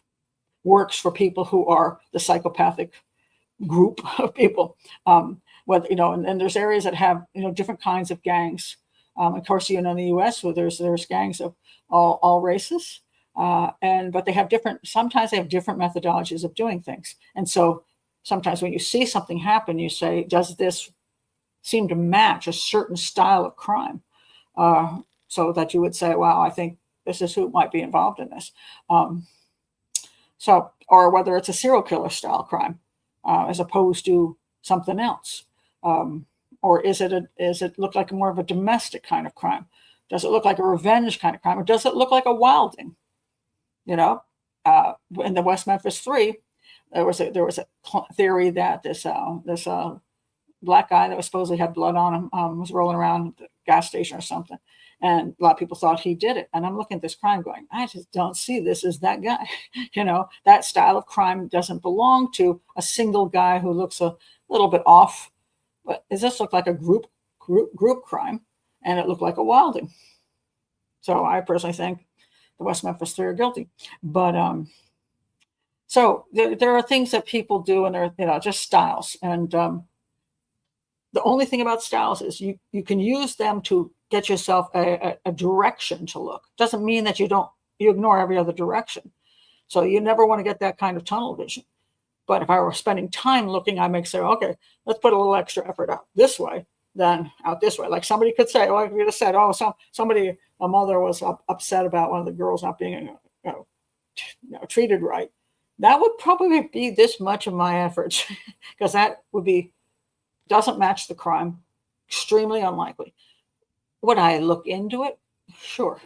S1: works for people who are the psychopathic group of people. And there's areas that have, different kinds of gangs. Of course, in the U.S., where there's gangs of all races, but they have sometimes they have different methodologies of doing things. And so sometimes when you see something happen, you say, does this seem to match a certain style of crime? So that you would say, wow, I think this is who might be involved in this. Or whether it's a serial killer style crime, as opposed to something else. Or is it look like more of a domestic kind of crime? Does it look like a revenge kind of crime? Or does it look like a wilding? In the West Memphis 3, there was a theory that this black guy that was supposedly had blood on him was rolling around the gas station or something. And a lot of people thought he did it. And I'm looking at this crime going, I just don't see this as that guy. That style of crime doesn't belong to a single guy who looks a little bit off. But it just looked like a group crime, and it looked like a wilding. So I personally think the West Memphis Three are guilty. But so there are things that people do, and they're just styles. And the only thing about styles is you can use them to get yourself a direction to look. Doesn't mean that you ignore every other direction. So you never want to get that kind of tunnel vision. But if I were spending time looking, I might say, okay, let's put a little extra effort out this way than out this way. Like somebody could say, like we just said, a mother was upset about one of the girls not being treated right. That would probably be this much of my efforts because that doesn't match the crime. Extremely unlikely. Would I look into it? Sure.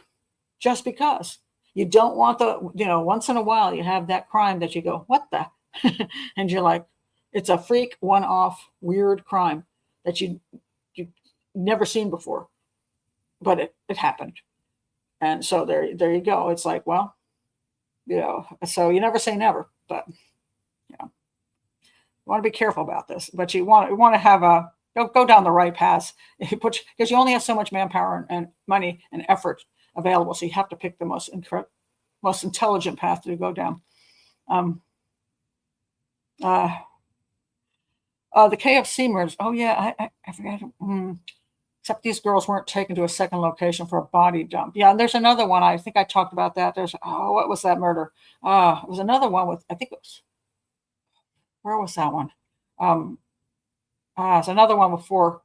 S1: Just because you don't want once in a while you have that crime that you go, what the? And you're like, it's a freak, one-off, weird crime that you've never seen before, but it happened. And so there you go. It's like, well, so you never say never, but you want to be careful about this. But you want to have go down the right path because you only have so much manpower and money and effort available. So you have to pick the most intelligent path to go down. The KFC murders. Oh yeah, I forgot. Except these girls weren't taken to a second location for a body dump. Yeah, and there's another one. I think I talked about that. What was that murder? It was another one with. I think it was. Where was that one? It's another one with four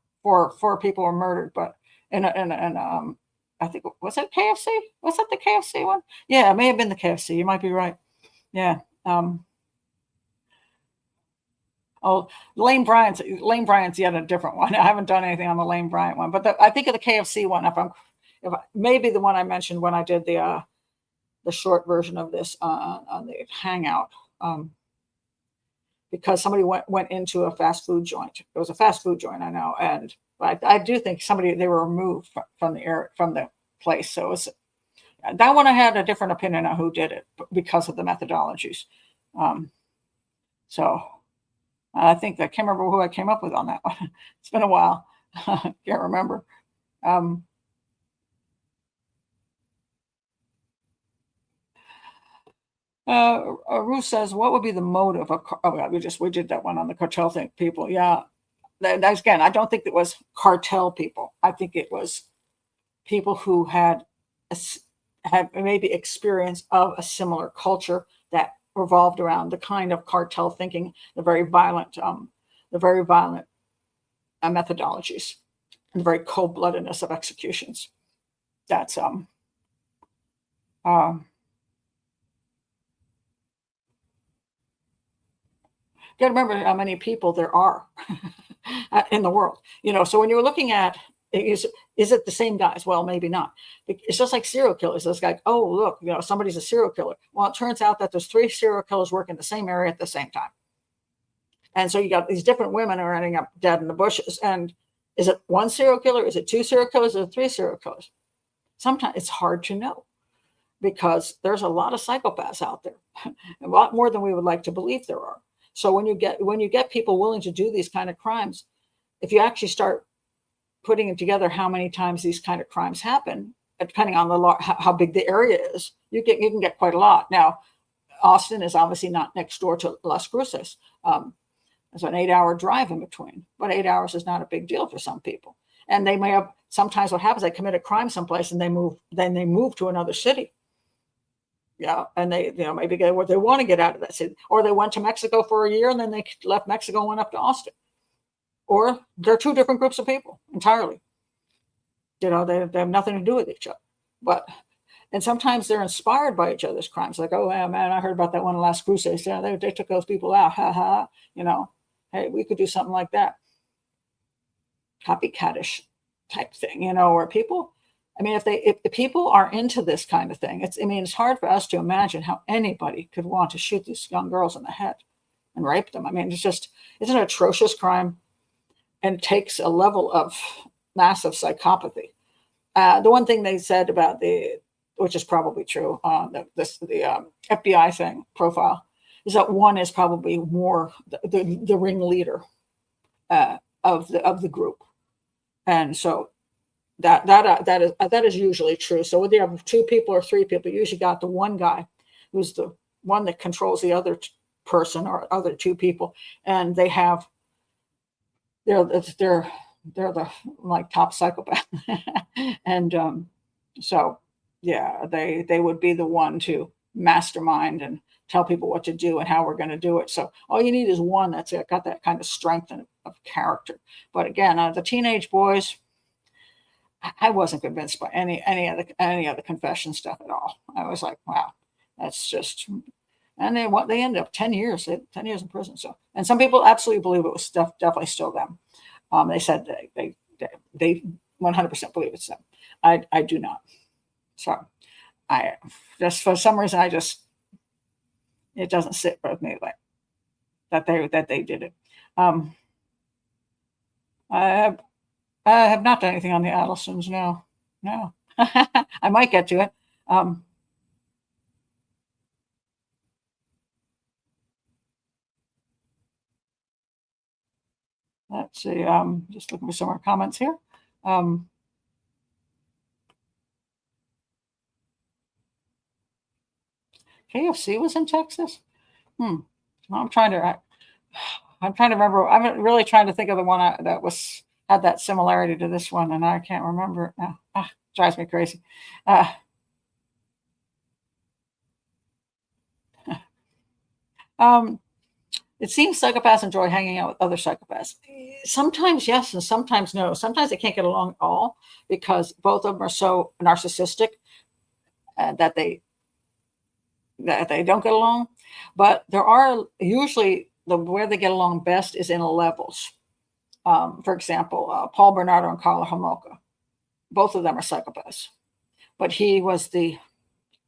S1: people were murdered, but I think was it KFC? Was that the KFC one? Yeah, it may have been the KFC. You might be right. Yeah. Lane Bryant's yet a different one. I haven't done anything on the Lane Bryant one, but I think of the KFC one. Maybe the one I mentioned when I did the short version of this on the Hangout, because somebody went into a fast food joint. It was a fast food joint, I know, and I do think they were removed from the place. So that one I had a different opinion on who did it because of the methodologies. So. I think I can't remember who I came up with on that one. It's been a while. Can't remember. Ruth says, "What would be the motive of?" We did that one on the cartel thing. People, yeah. Again, I don't think it was cartel people. I think it was people who had maybe experience of a similar culture that revolved around the kind of cartel thinking, the very violent methodologies, and the very cold-bloodedness of executions. That's you got to remember how many people there are in the world. So when you're looking at is it the same guys? Well, maybe not. It's just like serial killers. This guy, oh look, somebody's a serial killer. Well, it turns out that there's 3 serial killers working in the same area at the same time, and so you got these different women are ending up dead in the bushes. And is it 1 serial killer? Is it 2 serial killers? Is it 3 serial killers? Sometimes it's hard to know because there's a lot of psychopaths out there, a lot more than we would like to believe there are. So when you get people willing to do these kind of crimes, if you actually start putting together how many times these kind of crimes happen, depending on how big the area is, you can get quite a lot. Now, Austin is obviously not next door to Las Cruces. There's an 8-hour drive in between, but 8 hours is not a big deal for some people. And they may have, sometimes what happens, they commit a crime someplace and they move to another city. Yeah, and they maybe they want to get out of that city, or they went to Mexico for a year and then they left Mexico and went up to Austin. Or they're 2 different groups of people entirely. They have nothing to do with each other. And sometimes they're inspired by each other's crimes. Like, oh, man, I heard about that one in Las Cruces. Yeah, they took those people out. Ha ha. Hey, we could do something like that. Copycatish type thing, where people, if the people are into this kind of thing, it's hard for us to imagine how anybody could want to shoot these young girls in the head. and rape them. I mean, it's an atrocious crime, and it takes a level of massive psychopathy. The one thing they said about which is probably true, the FBI thing profile, is that one is probably more the ringleader of the group, and so that is usually true. So whether you have 2 people or 3 people, you usually got the one guy who's the one that controls the other person or other 2 people, and they're the like top psychopath, and so yeah, they would be the one to mastermind and tell people what to do and how we're going to do it. So all you need is one that's got that kind of strength of character. But again, the teenage boys, I wasn't convinced by any of the confession stuff at all. I was like, wow, that's just. And they ended up 10 years, 10 years in prison. So, and some people absolutely believe it was definitely still them. They said they 100% believe it's them. I do not. So I just, for some reason, it doesn't sit with me like that they did it. I have not done anything on the Adelsons. No. I might get to it. Let's see. Just looking for some more comments here. KFC was in Texas. I'm trying to remember. I'm really trying to think of the one that had that similarity to this one, and I can't remember it now. Drives me crazy. It seems psychopaths enjoy hanging out with other psychopaths. Sometimes yes, and sometimes no. Sometimes they can't get along at all because both of them are so narcissistic that they don't get along. But there are usually where they get along best is in levels. For example, Paul Bernardo and Carla Homolka, both of them are psychopaths, but he was the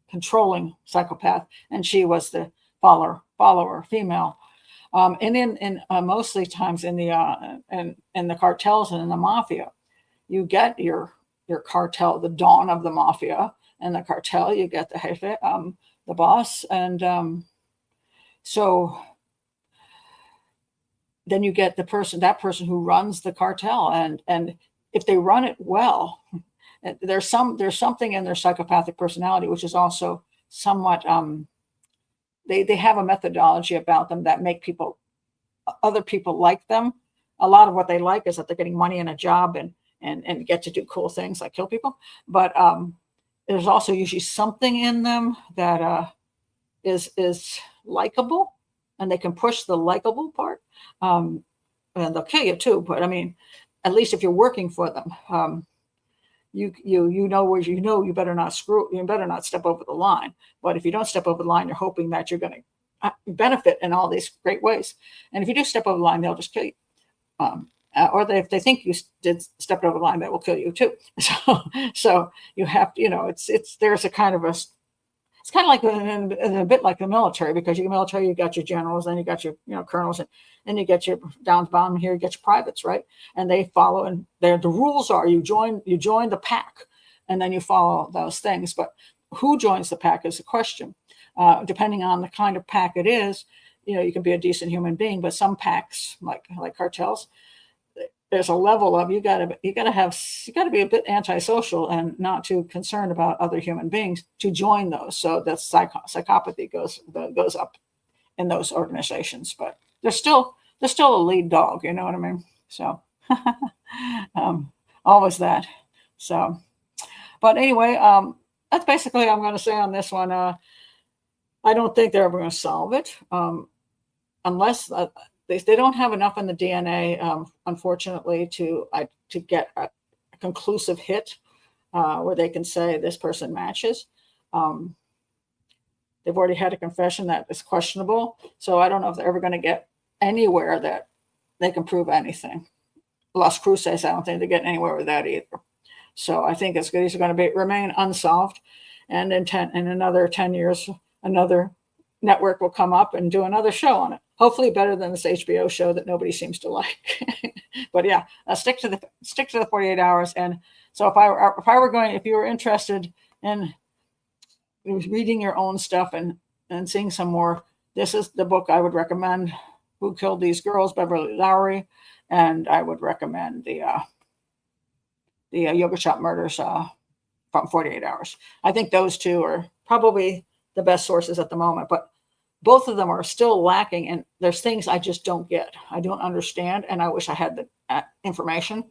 S1: controlling psychopath and she was the follower female. And in mostly times in the cartels and in the mafia, you get your cartel, the dawn of the mafia, and the cartel. You get the jefe, the boss, and so then you get that person who runs the cartel, and if they run it well, there's something in their psychopathic personality which is also somewhat they have a methodology about them that make other people like them. A lot of what they like is that they're getting money and a job and get to do cool things like kill people. But there's also usually something in them that is likable, and they can push the likable part. And they'll kill you too. But I mean, at least if you're working for them, you better not step over the line. But if you don't step over the line, you're hoping that you're going to benefit in all these great ways. And if you do step over the line, they'll just kill you. Or if they think you did step over the line, that will kill you too. So you have to, there's a kind of it's kind of like a bit like the military, because you got your generals, then you got your colonels, and you get your down the bottom here, you get your privates, right? And they follow, and the rules are you join the pack, and then you follow those things. But who joins the pack is a question. Depending on the kind of pack it is, you can be a decent human being, but some packs, like cartels, there's a level of you got to be a bit antisocial and not too concerned about other human beings to join those. So that psychopathy goes up in those organizations, but they're still a lead dog. You know what I mean? So always that. So, but anyway, that's basically what I'm going to say on this one. I don't think they're ever going to solve it unless. They don't have enough in the DNA, unfortunately, to get a conclusive hit where they can say this person matches. They've already had a confession that is questionable, so I don't know if they're ever going to get anywhere that they can prove anything. Las Cruces, I don't think they're getting anywhere with that either. So I think these are going to remain unsolved, and in another 10 years, another network will come up and do another show on it. Hopefully better than this HBO show that nobody seems to like. But yeah, stick to the 48 hours. And so if you were interested in reading your own stuff and seeing some more, this is the book I would recommend. Who Killed These Girls, Beverly Lowry, and I would recommend the Yoga Shop Murders from 48 Hours. I think those two are probably the best sources at the moment, but both of them are still lacking, and there's things I just don't get. I don't understand, and I wish I had the information,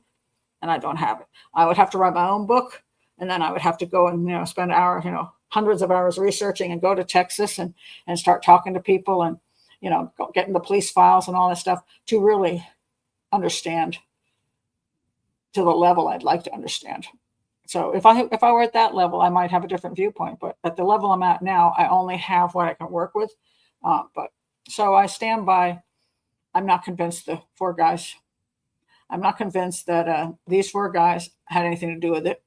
S1: and I don't have it. I would have to write my own book, and then I would have to go and spend hours, hundreds of hours researching, and go to Texas and start talking to people and getting the police files and all this stuff to really understand to the level I'd like to understand. So if I were at that level, I might have a different viewpoint. But at the level I'm at now, I only have what I can work with. But so I stand by. I'm not convinced the four guys. I'm not convinced that these four guys had anything to do with it.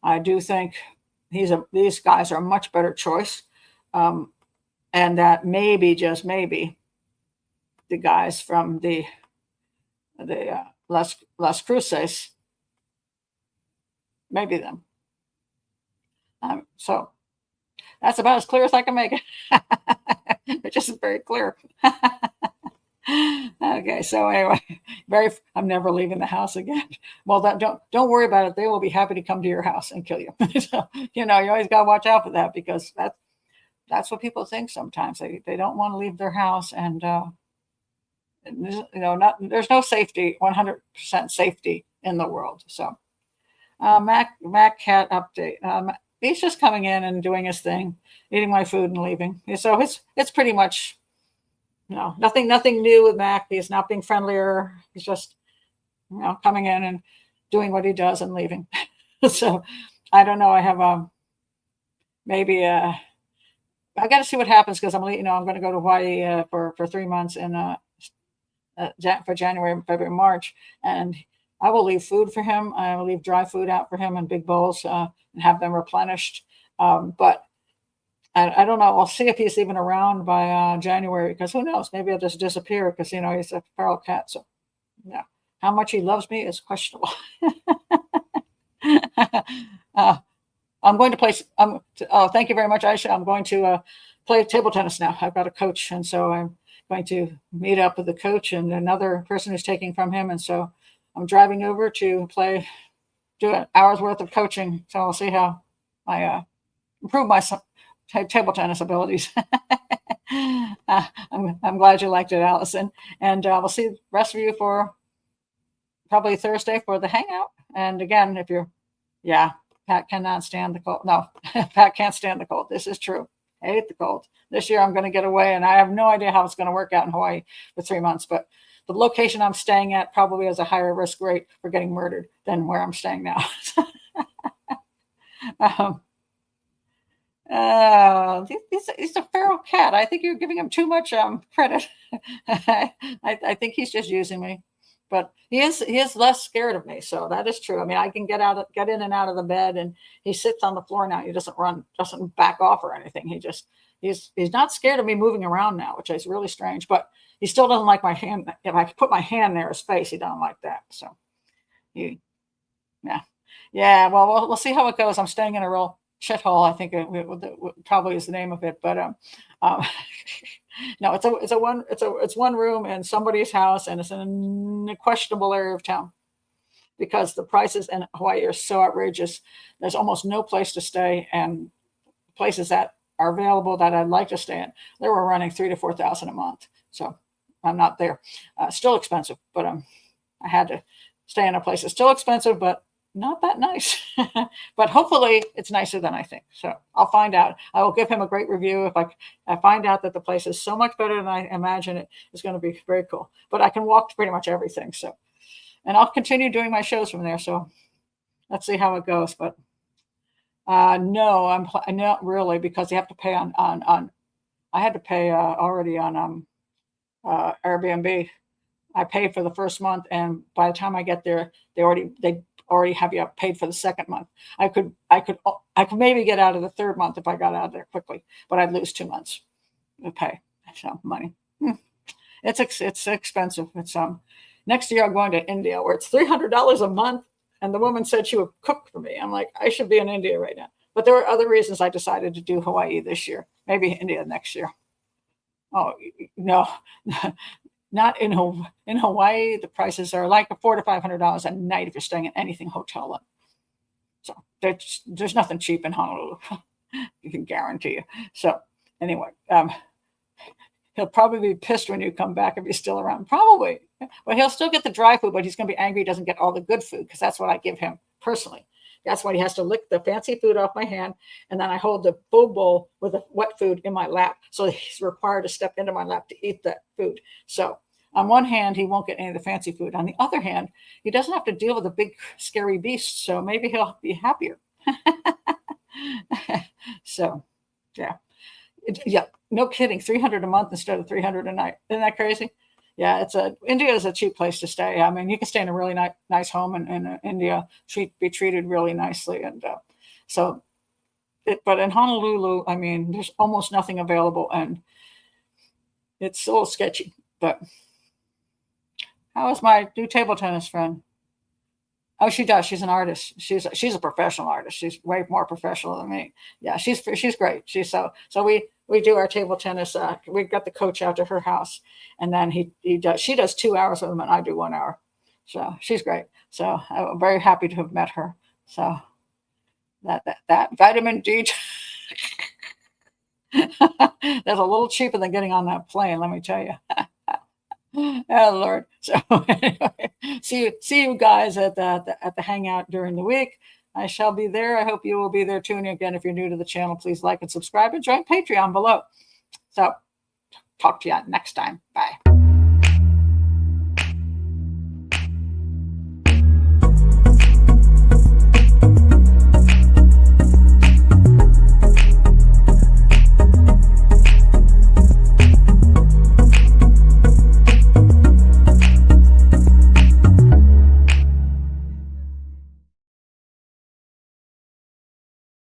S1: I do think these guys are a much better choice, and that maybe, just maybe, the guys from the Las Cruces, maybe them. So that's about as clear as I can make it. It just is very clear. Okay, so anyway, I'm never leaving the house again. Well, don't worry about it. They will be happy to come to your house and kill you. So, you always got to watch out for that, because that's what people think sometimes. They don't want to leave their house, and there's no safety, 100% safety in the world. So Mac Cat update. He's just coming in and doing his thing, eating my food and leaving. So it's pretty much nothing new with Mac. He's not being friendlier. He's just coming in and doing what he does and leaving. So I don't know. I have maybe I got to see what happens, because I'm going to go to Hawaii for 3 months for January, February, March, and I will leave food for him. I will leave dry food out for him in big bowls and have them replenished. But I don't know. I'll see if he's even around by January, because who knows? Maybe he'll just disappear, because he's a feral cat. So yeah, how much he loves me is questionable. I'm going to play. Thank you very much, Aisha. I'm going to play table tennis now. I've got a coach, and so I'm going to meet up with the coach and another person who's taking from him. And so I'm driving over to do an hour's worth of coaching. So I'll see how I improve my table tennis abilities. I'm glad you liked it, Allison. And we'll see the rest of you for probably Thursday for the hangout. And again, Pat cannot stand the cold. No, Pat can't stand the cold. This is true. I hate the cold. This year I'm going to get away, and I have no idea how it's going to work out in Hawaii for 3 months. But the location I'm staying at probably has a higher risk rate for getting murdered than where I'm staying now. He's a feral cat. I think you're giving him too much credit. I think he's just using me, but he is less scared of me. So that is true. I mean, I can get in and out of the bed, and he sits on the floor now. He doesn't back off or anything. He's not scared of me moving around now, which is really strange. But he still doesn't like my hand. If I put my hand near his face, he doesn't like that. So yeah. Well, we'll see how it goes. I'm staying in a real shithole, I think it probably is the name of it, but no, it's one room in somebody's house, and it's in a questionable area of town, because the prices in Hawaii are so outrageous. There's almost no place to stay, and places that are available that I'd like to stay in, they were running $3,000 to $4,000 a month. So I'm not there. Still expensive, but I had to stay in a place that's still expensive, but not that nice. But hopefully it's nicer than I think. So I'll find out. I will give him a great review if I find out that the place is so much better than I imagine. It is going to be very cool. But I can walk to pretty much everything. So, and I'll continue doing my shows from there. So let's see how it goes. But no, I'm not really, because you have to pay on. I had to pay already on Airbnb. I paid for the first month, and by the time I get there, they already have you paid for the second month. I could maybe get out of the third month if I got out of there quickly, but I'd lose 2 months. pay some money. It's expensive. It's next year I'm going to India where it's $300 a month, and the woman said she would cook for me. I'm like, I should be in India right now. But there were other reasons I decided to do Hawaii this year. Maybe India next year. Oh no, not in Hawaii. The prices are like $400 to $500 a night if you're staying in anything hotel. So there's nothing cheap in Honolulu. You can guarantee you. So anyway, he'll probably be pissed when you come back if he's still around. Probably. But he'll still get the dry food, but he's going to be angry he doesn't get all the good food because that's what I give him personally. That's why he has to lick the fancy food off my hand, and then I hold the food bowl with the wet food in my lap. So he's required to step into my lap to eat that food. So on one hand, he won't get any of the fancy food. On the other hand, he doesn't have to deal with a big, scary beast. So maybe he'll be happier. So, yeah. Yeah, no kidding. $300 a month instead of $300 a night. Isn't that crazy? Yeah, India is a cheap place to stay. I mean, you can stay in a really nice home in India, be treated really nicely, and but in Honolulu, I mean, there's almost nothing available, and it's a little sketchy. But how is my new table tennis friend? Oh, she does. She's an artist. She's a professional artist. She's way more professional than me. Yeah, she's great. So we do our table tennis. We got the coach out to her house, and then she does 2 hours with him, and I do 1 hour. So she's great. So I'm very happy to have met her. So that vitamin D. That's a little cheaper than getting on that plane. Let me tell you. Oh Lord. So anyway, see you guys at the hangout during the week. I shall be there. I hope you will be there too. And again, if you're new to the channel, please like and subscribe and join Patreon below. So talk to you next time. Bye.